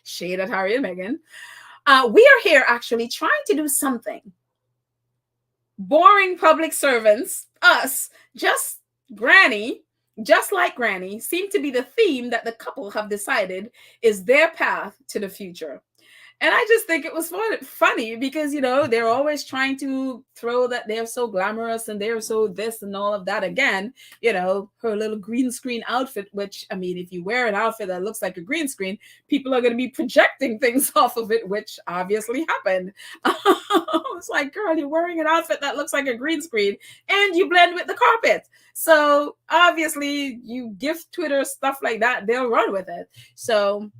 Shade at Harry and Meghan. We are here actually trying to do something. Boring public servants, us, just like Granny, seem to be the theme that the couple have decided is their path to the future. And I just think it was funny because, they're always trying to throw that they're so glamorous and they're so this and all of that. Again, her little green screen outfit, which, I mean, if you wear an outfit that looks like a green screen, people are going to be projecting things off of it, which obviously happened. It's like, girl, you're wearing an outfit that looks like a green screen and you blend with the carpet. So obviously you give Twitter stuff like that, they'll run with it. So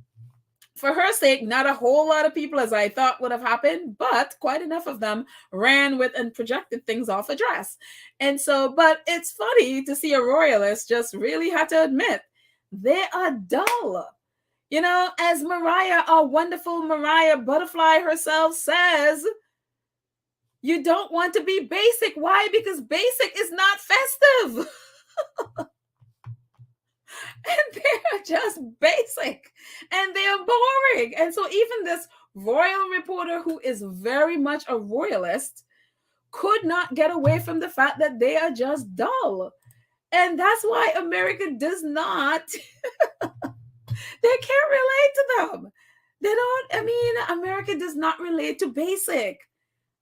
for her sake, not a whole lot of people, as I thought would have happened, but quite enough of them ran with and projected things off a dress. And so, but it's funny to see a royalist just really have to admit they are dull. As Mariah, our wonderful Mariah Butterfly herself says, you don't want to be basic. Why? Because basic is not festive. And they're just basic and they're boring. And so even this royal reporter, who is very much a royalist, could not get away from the fact that they are just dull. And that's why America does not, they can't relate to them. America does not relate to basic.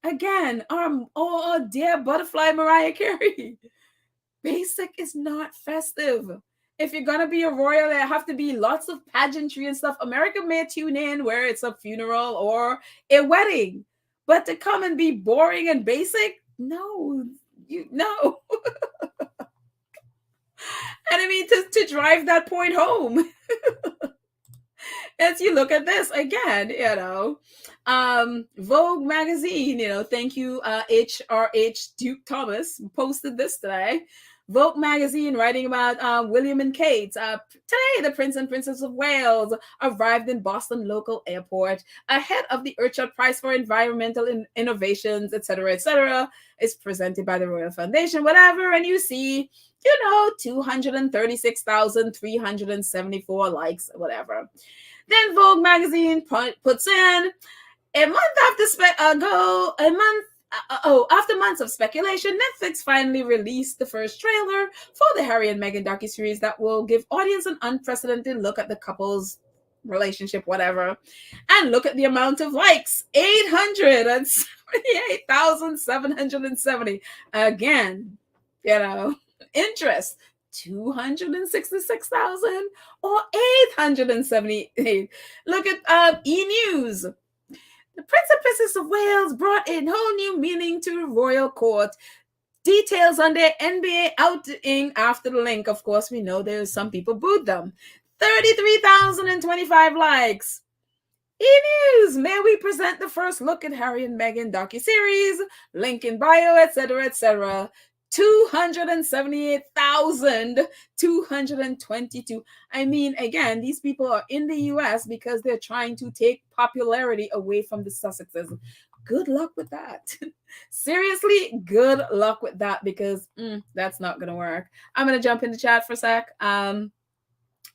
Again, oh dear butterfly Mariah Carey. Basic is not festive. If you're going to be a royal, there have to be lots of pageantry and stuff. America may tune in where it's a funeral or a wedding, but to come and be boring and basic, no. And I mean, to drive that point home, as you look at this again, Vogue magazine, thank you, HRH Duke Thomas, posted this today. Vogue magazine writing about William and Kate. Today, the Prince and Princess of Wales arrived in Boston local airport ahead of the Earthshot Prize for Environmental Innovations, etc., is presented by the Royal Foundation, whatever. And you see, 236,374 likes, whatever. Then Vogue magazine puts in, after months of speculation, Netflix finally released the first trailer for the Harry and Meghan docuseries that will give audience an unprecedented look at the couple's relationship, whatever. And look at the amount of likes, 878,770. Again, interest, 266,000 or 878. Look at E-News. The Prince and Princess of Wales brought a whole new meaning to royal court. Details on their NBA outing after the link. Of course, we know there's some people booed them. 33,025 likes. E-News, may we present the first look at Harry and Meghan docuseries, link in bio, etc. 278,222. I mean, again, these people are in the US because they're trying to take popularity away from the Sussexes. Good luck with that. Seriously, good luck with that, because that's not going to work. I'm going to jump into chat for a sec.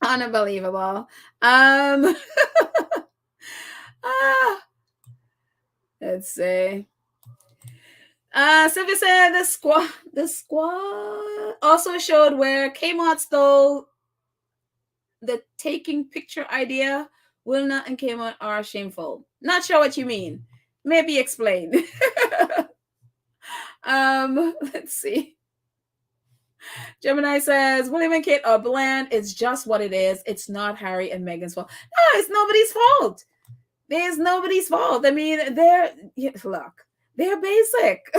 Unbelievable. Let's see. Sylvia said the squad also showed where Kmart stole the taking picture idea. Wilna and Kmart are shameful. Not sure what you mean. Maybe explain. Let's see. Gemini says, William and Kate are bland. It's just what it is. It's not Harry and Meghan's fault. No, it's nobody's fault. There's nobody's fault. I mean, they're basic.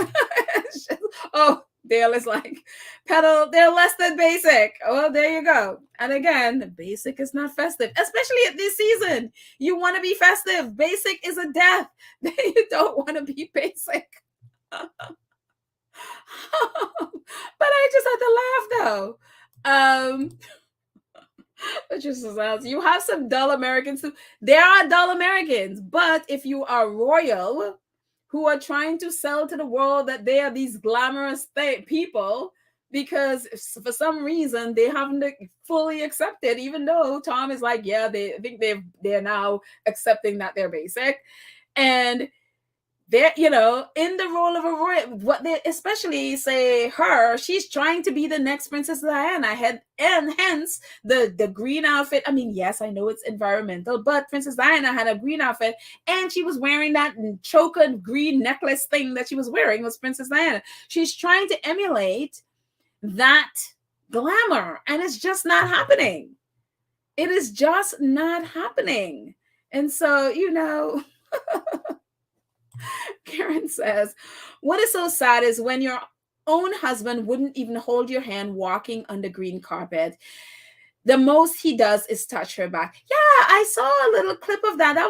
Dale is like, Petal, they're less than basic. Well, there you go. And again, basic is not festive, especially at this season. You want to be festive. Basic is a death. You don't want to be basic. But I just had to laugh though. Which is you have some dull Americans too. There are dull Americans, but if you are royal, who are trying to sell to the world that they are these glamorous people, because for some reason they haven't fully accepted, even though Tom is like, yeah, I think they're now accepting that they're basic, and they're, in the role of a royal, what they especially say her, she's trying to be the next Princess Diana, and hence the green outfit. I mean, yes, I know it's environmental, but Princess Diana had a green outfit, and she was wearing that choker green necklace thing that she was wearing was Princess Diana. She's trying to emulate that glamour, and it's just not happening. It is just not happening. And so, Karen says, what is so sad is when your own husband wouldn't even hold your hand walking on the green carpet. The most he does is touch her back. Yeah, I saw a little clip of that. That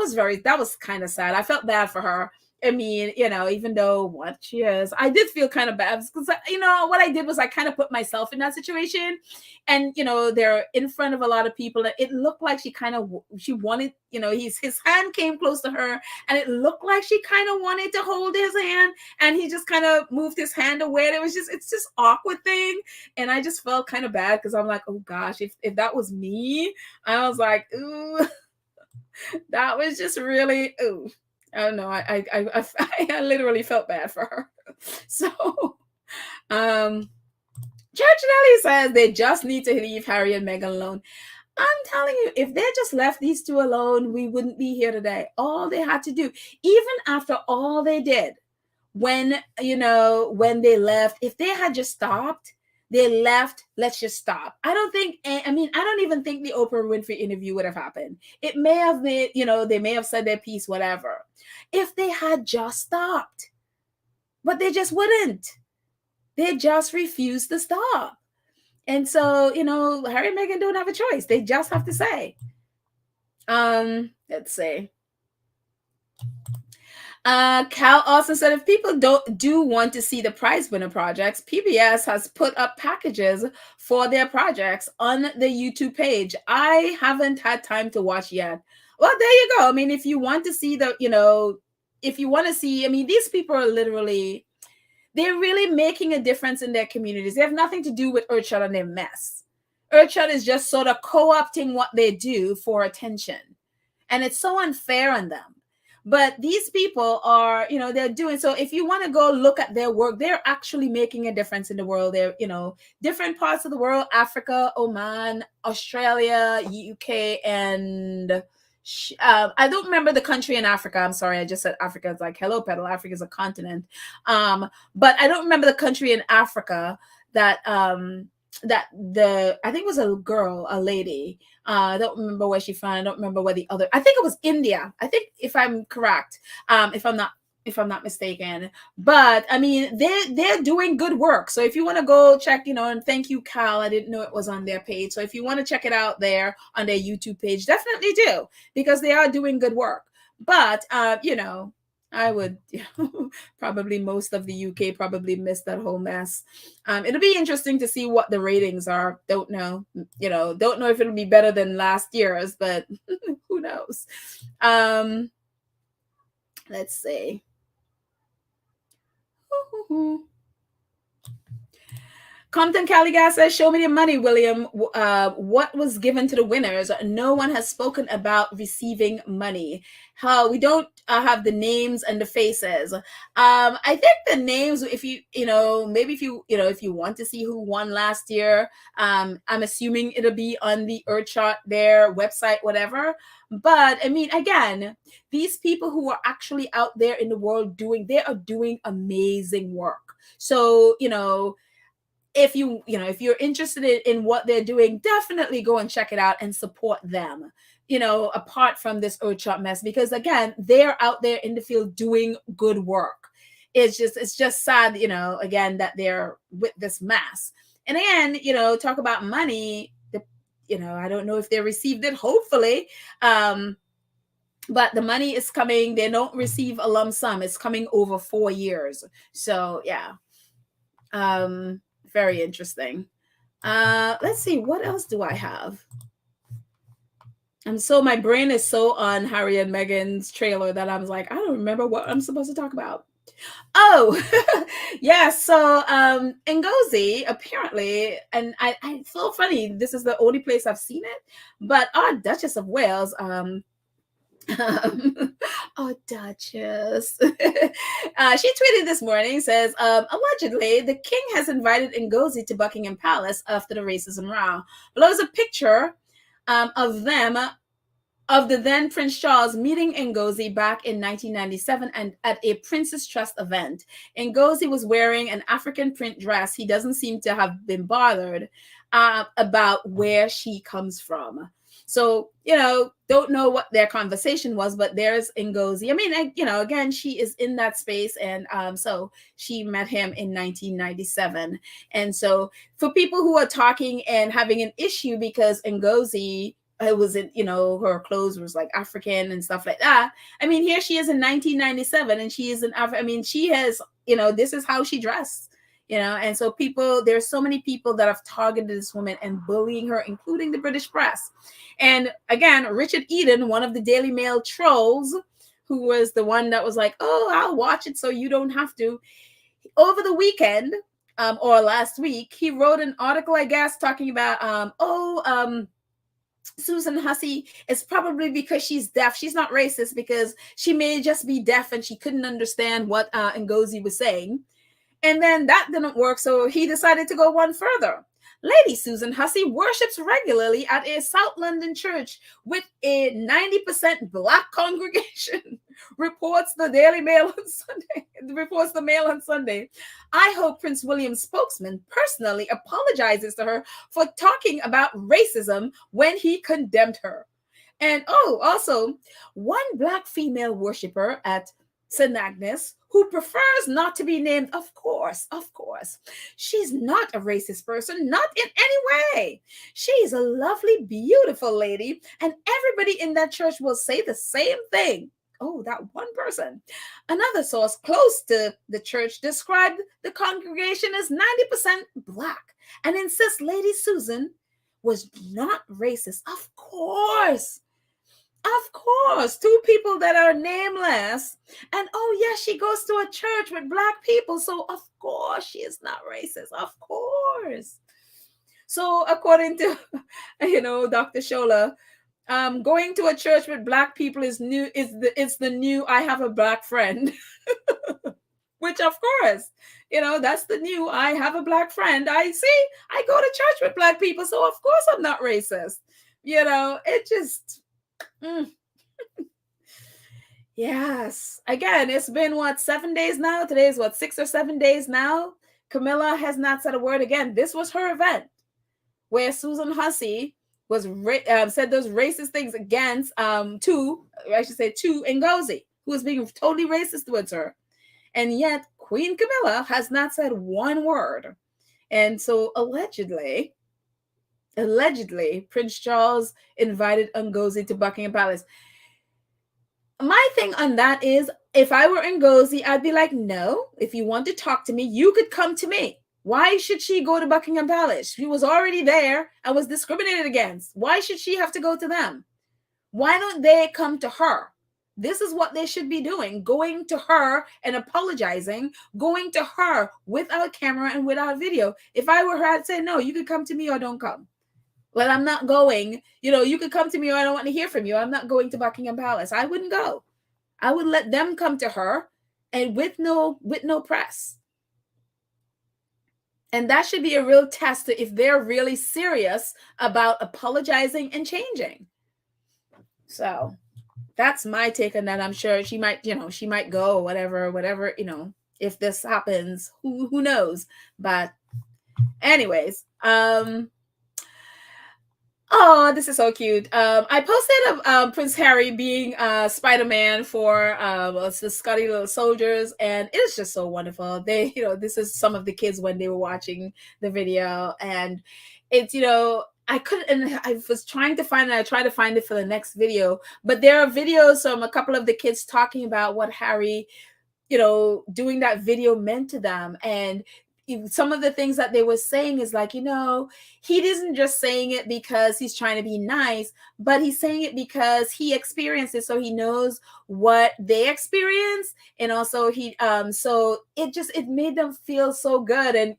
was kind of sad. I felt bad for her. I mean, even though what she is, I did feel kind of bad because, what I did was I kind of put myself in that situation, and, they're in front of a lot of people. It looked like she wanted, his hand came close to her, and it looked like she kind of wanted to hold his hand, and he just kind of moved his hand away. And it's just awkward thing. And I just felt kind of bad because I'm like, oh gosh, if that was me, I was like, ooh, that was just really, ooh. I don't know. I literally felt bad for her. So, Church Nelly says they just need to leave Harry and Meghan alone. I'm telling you, if they just left these two alone, we wouldn't be here today. All they had to do, even after all they did, when they left, if they had just stopped, they left, let's just stop. I don't even think the Oprah Winfrey interview would have happened. It may have been, they may have said their piece, whatever, if they had just stopped. But they just wouldn't. They just refused to stop. And so, Harry and Meghan don't have a choice. They just have to say. Let's see. Cal also said, if people do want to see the prize winner projects, PBS has put up packages for their projects on the YouTube page. I haven't had time to watch yet. Well, there you go. I mean, if you want to see these people are literally, they're really making a difference in their communities. They have nothing to do with Earthshot and their mess. Earthshot is just sort of co-opting what they do for attention. And it's so unfair on them. But these people are, they're doing, so if you want to go look at their work, they're actually making a difference in the world. They're, different parts of the world, Africa, Oman, Australia, UK, and I don't remember the country in Africa. I'm sorry. I just said Africa. It's like, hello, Petal. Africa is a continent. But I don't remember the country in Africa that I think it was a lady. I don't remember where she from. I don't remember where I think it was India. I think, if I'm correct, if I'm not mistaken. But I mean, they're doing good work. So if you want to go check, and thank you, Cal. I didn't know it was on their page. So if you want to check it out there on their YouTube page, definitely do, because they are doing good work. But I would probably most of the UK probably missed that whole mess. It'll be interesting to see what the ratings are. Don't know if it'll be better than last year's, but who knows? Let's see. Compton Caligas says, show me the money, William. What was given to the winners? No one has spoken about receiving money. How we don't have the names and the faces. I think the names, if you want to see who won last year, I'm assuming it'll be on the Earthshot, their website, whatever. But I mean, again, these people who are actually out there in the world they are doing amazing work. So, if you're interested in what they're doing, definitely go and check it out and support them, apart from this Earthshot mess, because again, they're out there in the field doing good work. it's just sad, again, that they're with this mess. And again, talk about money. I don't know if they received it, hopefully. But the money is coming. They don't receive a lump sum. It's coming over 4 years. So yeah. Very interesting. Let's see, what else do I have? And so my brain is so on Harry and Meghan's trailer that I was like, I don't remember what I'm supposed to talk about. Oh, yeah. So Ngozi apparently, and it's so funny, this is the only place I've seen it, but our Duchess of Wales, oh, Duchess. She tweeted this morning, says, allegedly, the king has invited Ngozi to Buckingham Palace after the racism row. Below is a picture of them, of the then Prince Charles meeting Ngozi back in 1997 and at a Prince's Trust event. Ngozi was wearing an African print dress. He doesn't seem to have been bothered about where she comes from. So, don't know what their conversation was, but there's Ngozi. I mean, again, she is in that space. And so she met him in 1997. And so for people who are talking and having an issue because Ngozi, it was in, her clothes was like African and stuff like that. I mean, here she is in 1997 and she is an I mean, she has, this is how she dressed. And so there's so many people that have targeted this woman and bullying her, including the British press. And again, Richard Eden, one of the Daily Mail trolls, who was the one that was like, oh, I'll watch it so you don't have to. Over the weekend, or last week, he wrote an article, I guess, talking about, Susan Hussey is probably because she's deaf. She's not racist because she may just be deaf and she couldn't understand what Ngozi was saying. And then that didn't work, so he decided to go one further. Lady Susan Hussey worships regularly at a South London church with a 90% Black congregation, reports the Daily Mail on Sunday. Reports the Mail on Sunday. I hope Prince William's spokesman personally apologizes to her for talking about racism when he condemned her. And also, one Black female worshiper at St. Agnes, who prefers not to be named, of course. She's not a racist person, not in any way. She's a lovely, beautiful lady, and everybody in that church will say the same thing. Oh, that one person. Another source close to the church described the congregation as 90% Black and insists Lady Susan was not racist. Of course, two people that are nameless. And she goes to a church with Black people. So of course she is not racist. Of course. So according to, Dr. Shola, going to a church with Black people is the new I have a Black friend. Which of course, that's the new I have a Black friend. I go to church with Black people. So of course I'm not racist. It just... Yes. Again, it's been 7 days now? Today is 6 or 7 days now? Camilla has not said a word again. This was her event where Susan Hussey was said those racist things against to Ngozi, who was being totally racist towards her. And yet Queen Camilla has not said one word. And so allegedly, Prince Charles invited Ngozi to Buckingham Palace. My thing on that is, if I were Ngozi, I'd be like, no, if you want to talk to me, you could come to me. Why should she go to Buckingham Palace? She was already there and was discriminated against. Why should she have to go to them? Why don't they come to her? This is what they should be doing, going to her and apologizing, going to her without camera and without video. If I were her, I'd say, no, you could come to me or don't come. Well, I'm not going. You could come to me or I don't want to hear from you. I'm not going to Buckingham Palace. I wouldn't go. I would let them come to her and with no press. And that should be a real test if they're really serious about apologizing and changing. So that's my take on that. I'm sure she might go, whatever, if this happens, who knows? But anyways, Oh, this is so cute. I posted of Prince Harry being Spider-Man for the Scotty Little Soldiers, and it is just so wonderful. They, this is some of the kids when they were watching the video, and it's, I couldn't, and I was trying to find it. I tried to find it for the next video, but there are videos from a couple of the kids talking about what Harry, doing that video meant to them. And some of the things that they were saying is like, he isn't just saying it because he's trying to be nice, but he's saying it because he experienced it, so he knows what they experienced. And also so it made them feel so good. And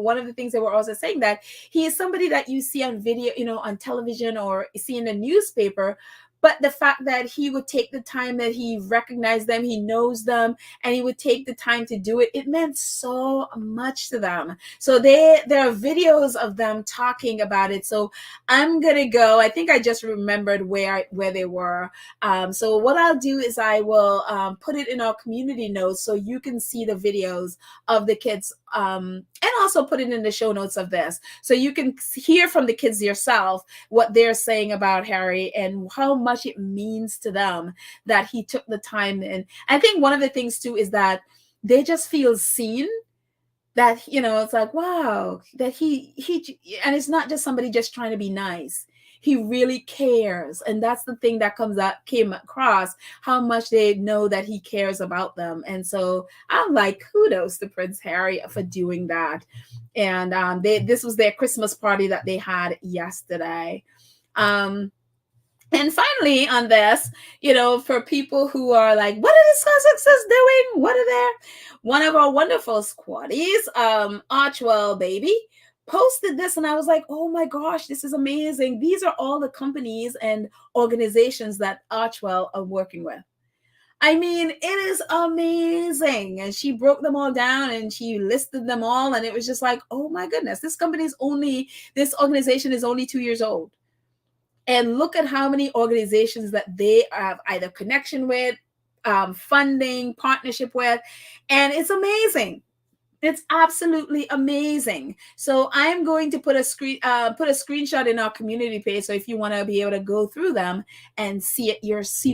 one of the things they were also saying that he is somebody that you see on video, on television, or see in the newspaper, but the fact that he would take the time, that he recognized them, he knows them, and he would take the time to do it, it meant so much to them. So there are videos of them talking about it. So I'm gonna go. I think I just remembered where they were. So what I'll do is I will put it in our community notes so you can see the videos of the kids, and also put it in the show notes of this, so you can hear from the kids yourself what they're saying about Harry and how much it means to them that he took the time. And I think one of the things too is that they just feel seen, that it's like, wow, that he and it's not just somebody just trying to be nice. He really cares. And that's the thing that came across, how much they know that he cares about them. And so I'm like, kudos to Prince Harry for doing that. And this was their Christmas party that they had yesterday. And finally, on this, for people who are like, what are the Sussexes doing? What are they? One of our wonderful squaddies, Archwell Baby, posted this, and I was like, oh my gosh, this is amazing. These are all the companies and organizations that Archwell are working with. I mean, it is amazing. And she broke them all down and she listed them all. And it was just like, oh my goodness, this organization is only 2 years old. And look at how many organizations that they have either connection with, funding, partnership with. And it's amazing. It's absolutely amazing. So I'm going to put a screenshot in our community page. So if you want to be able to go through them and see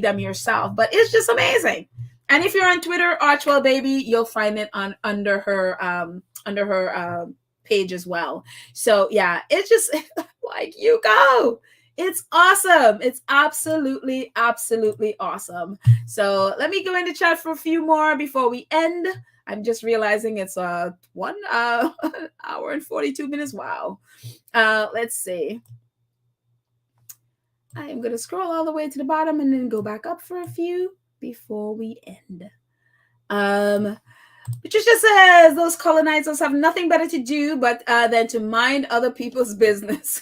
them yourself, but it's just amazing. And if you're on Twitter, Archwell Baby, you'll find it under her page as well. So yeah, it's just like, you go. It's awesome. It's absolutely, absolutely awesome. So let me go into chat for a few more before we end. I'm just realizing it's 1 hour and 42 minutes. Wow. Let's see. I am going to scroll all the way to the bottom and then go back up for a few before we end. Patricia says those colonizers have nothing better to do but than to mind other people's business.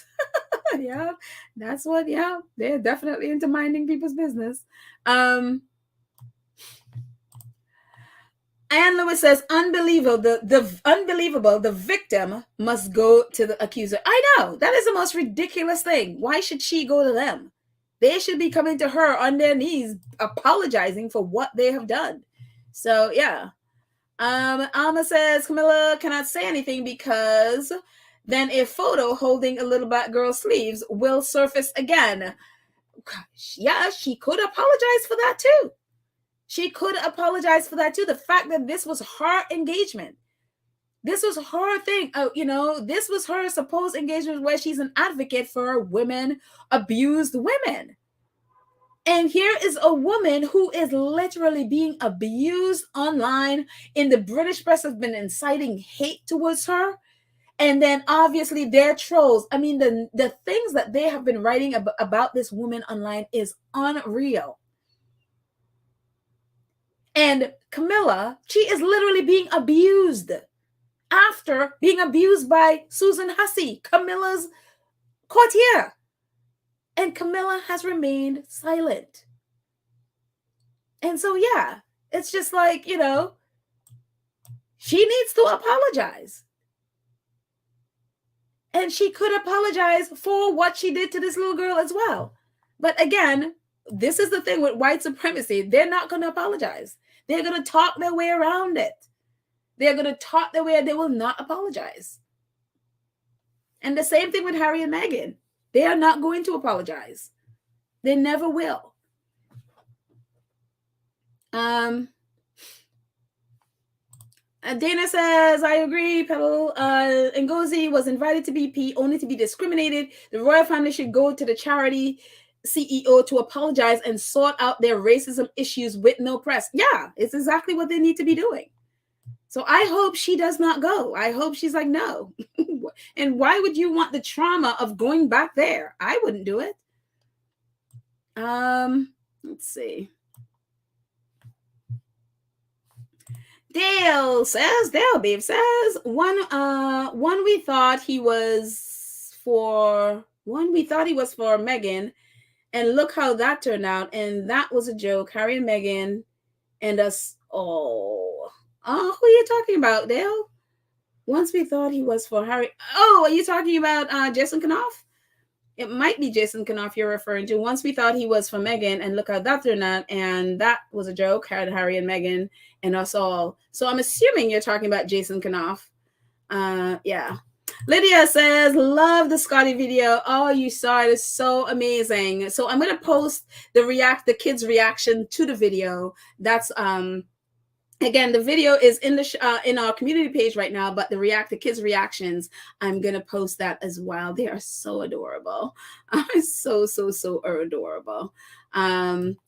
Yeah, that's what. Yeah, they're definitely into minding people's business. Anne Lewis says, unbelievable. The unbelievable. The victim must go to the accuser. I know, that is the most ridiculous thing. Why should she go to them? They should be coming to her on their knees, apologizing for what they have done. So yeah. Alma says Camilla cannot say anything because then a photo holding a little black girl's sleeves will surface again. Yeah, she could apologize for that too. She could apologize for that too. The fact that this was her engagement. This was her thing. This was her supposed engagement where she's an advocate for women, abused women. And here is a woman who is literally being abused online. In the British press has been inciting hate towards her. And then obviously they're trolls. I mean, the things that they have been writing about this woman online is unreal. And Camilla, she is literally being abused after being abused by Susan Hussey, Camilla's courtier. And Camilla has remained silent. And so, yeah, it's just like, she needs to apologize. And she could apologize for what she did to this little girl as well. But again, this is the thing with white supremacy. They're not going to apologize. They're going to talk their way around it. They're going to talk their way. They will not apologize. And the same thing with Harry and Meghan. They are not going to apologize. They never will. Dana says, I agree. Petal Ngozi was invited to BP only to be discriminated. The royal family should go to the charity CEO to apologize and sort out their racism issues with no press. Yeah, it's exactly what they need to be doing. So I hope she does not go. I hope she's like, no. And why would you want the trauma of going back there? I wouldn't do it. Let's see. Dale Beef says, one we thought he was for Meghan, and look how that turned out. And that was a joke. Harry and Meghan and us all. Who are you talking about, Dale? Once we thought he was for Harry. Oh, are you talking about Jason Knopf? It might be Jason Knopf you're referring to. Once we thought he was for Meghan, and look how that turned out. And that was a joke. Had Harry and Meghan and us all. So I'm assuming you're talking about Jason Knopf. Yeah. Lydia says, love the Scotty video. Oh, you saw it. It's so amazing. So I'm going to post the kids' reaction to the video. That's again, the video is in our community page right now, but the kids' reactions, I'm going to post that as well. They are so adorable. So adorable. Thank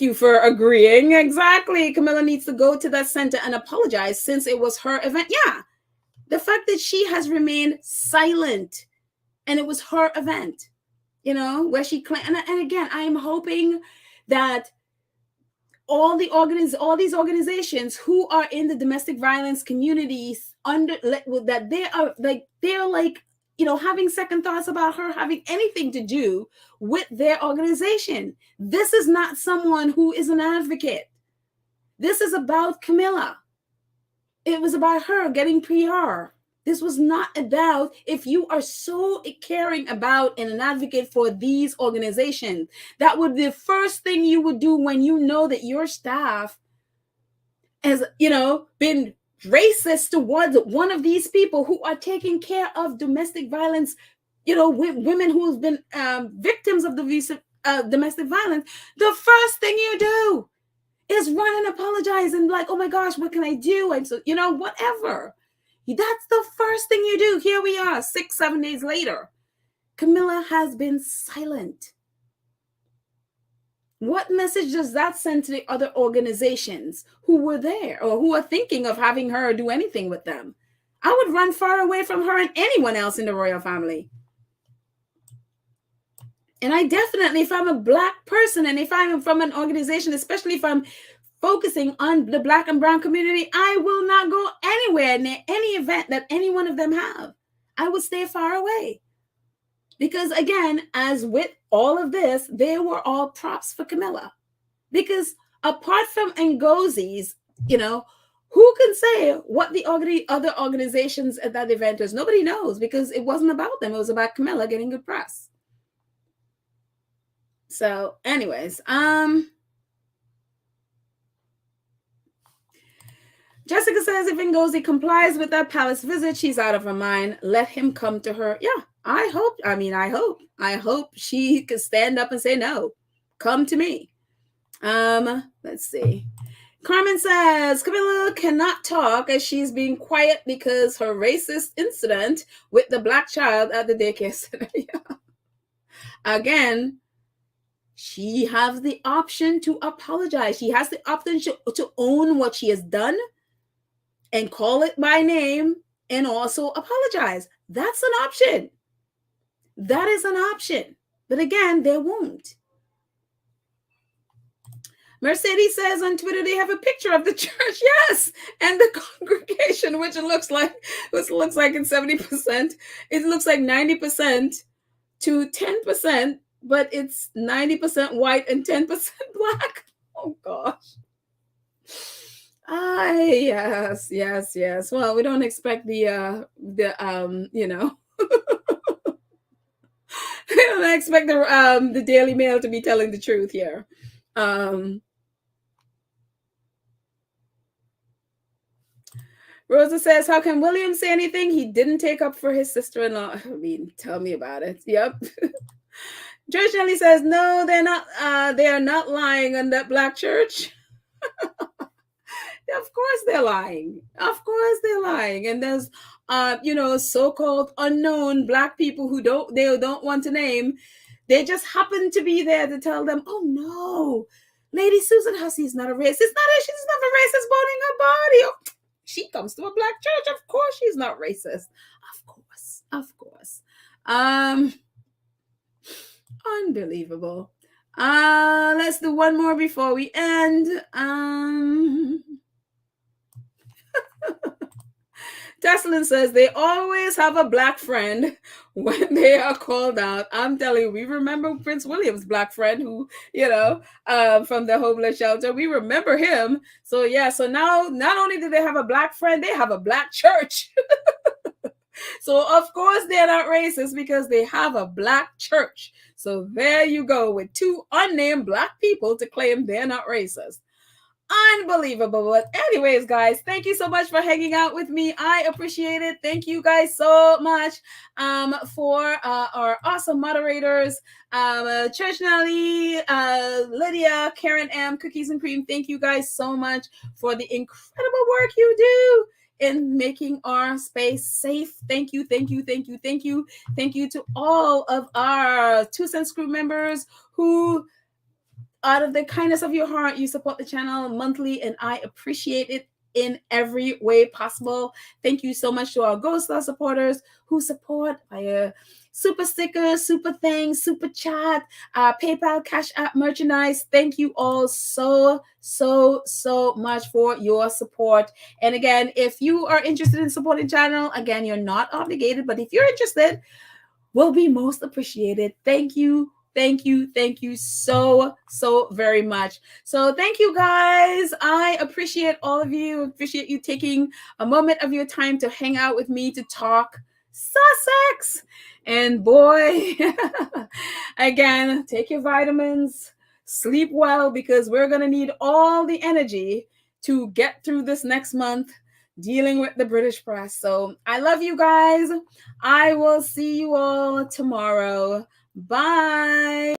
you for agreeing. Exactly. Camilla needs to go to that center and apologize since it was her event. Yeah. The fact that she has remained silent and it was her event, where she claimed. And again, I am hoping that all these organizations who are in the domestic violence communities that they're like, having second thoughts about her having anything to do with their organization. This is not someone who is an advocate. This is about Camilla. It was about her getting PR. This was not about, if you are so caring about and an advocate for these organizations, that would be the first thing you would do when you know that your staff has, been racist towards one of these people who are taking care of domestic violence, women who have been victims of the domestic violence. The first thing you do is run and apologize and like, oh my gosh, what can I do? And so, whatever. That's the first thing you do. Here we are, 6-7 days later. Camilla has been silent. What message does that send to the other organizations who were there or who are thinking of having her do anything with them? I would run far away from her and anyone else in the royal family. And I definitely, if I'm a Black person and if I'm from an organization, especially if I'm focusing on the Black and brown community, I will not go anywhere near any event that any one of them have. I will stay far away. Because again, as with all of this, they were all props for Camilla. Because apart from Ngozi's, who can say what the other organizations at that event is? Nobody knows because it wasn't about them. It was about Camilla getting good press. So anyways, Jessica says, if Ngozi complies with that palace visit, she's out of her mind. Let him come to her. Yeah, I hope she could stand up and say, no, come to me. Let's see. Carmen says, Camilla cannot talk as she's being quiet because her racist incident with the Black child at the daycare center. Yeah. Again, she has the option to apologize. She has the option to own what she has done and call it by name and also apologize. That's an option. That is an option. But again, they won't. Mercedes says on Twitter they have a picture of the church, yes, and the congregation, which it looks like in 70%. It looks like 90% to 10%, but it's 90% white and 10% Black. Oh gosh. Yes. Well, we don't expect we don't expect the Daily Mail to be telling the truth here. Rosa says, how can William say anything he didn't take up for his sister-in-law? I mean, tell me about it. Yep. Church Nelly says, no, they're not. They are not lying on that black church. Of course they're lying. Of course they're lying. And there's, so-called unknown black people who don't want to name. They just happen to be there to tell them, oh no, Lady Susan Hussey is not a racist. She's not a racist boning her body. Oh, she comes to a black church. Of course she's not racist. Of course. Unbelievable. Let's do one more before we end. Teslin says they always have a black friend when they are called out. I'm telling you, we remember Prince William's black friend who, from the homeless shelter. We remember him. So yeah, so now not only do they have a black friend, they have a black church. So of course they're not racist because they have a black church. So there you go with two unnamed black people to claim they're not racist. Unbelievable. But anyways, guys, thank you so much for hanging out with me. I appreciate it. Thank you guys so much for our awesome moderators, Church Nelly, Lydia, Karen M, Cookies and Cream. Thank you guys so much for the incredible work you do in making our space safe. Thank you, thank you, thank you, thank you. Thank you to all of our 2 Cents Crew members who, out of the kindness of your heart, you support the channel monthly, and I appreciate it in every way possible. Thank you so much to our Gold Star supporters who support via super sticker, super thanks, super chat, PayPal, Cash App, merchandise. Thank you all so much for your support. And again, if you are interested in supporting the channel, again, you're not obligated, but if you're interested, will be most appreciated. Thank you. Thank you so very much. So thank you guys. I appreciate all of you. Appreciate you taking a moment of your time to hang out with me to talk Sussex. And boy, again, take your vitamins, sleep well, because we're going to need all the energy to get through this next month dealing with the British press. So I love you guys. I will see you all tomorrow. Bye.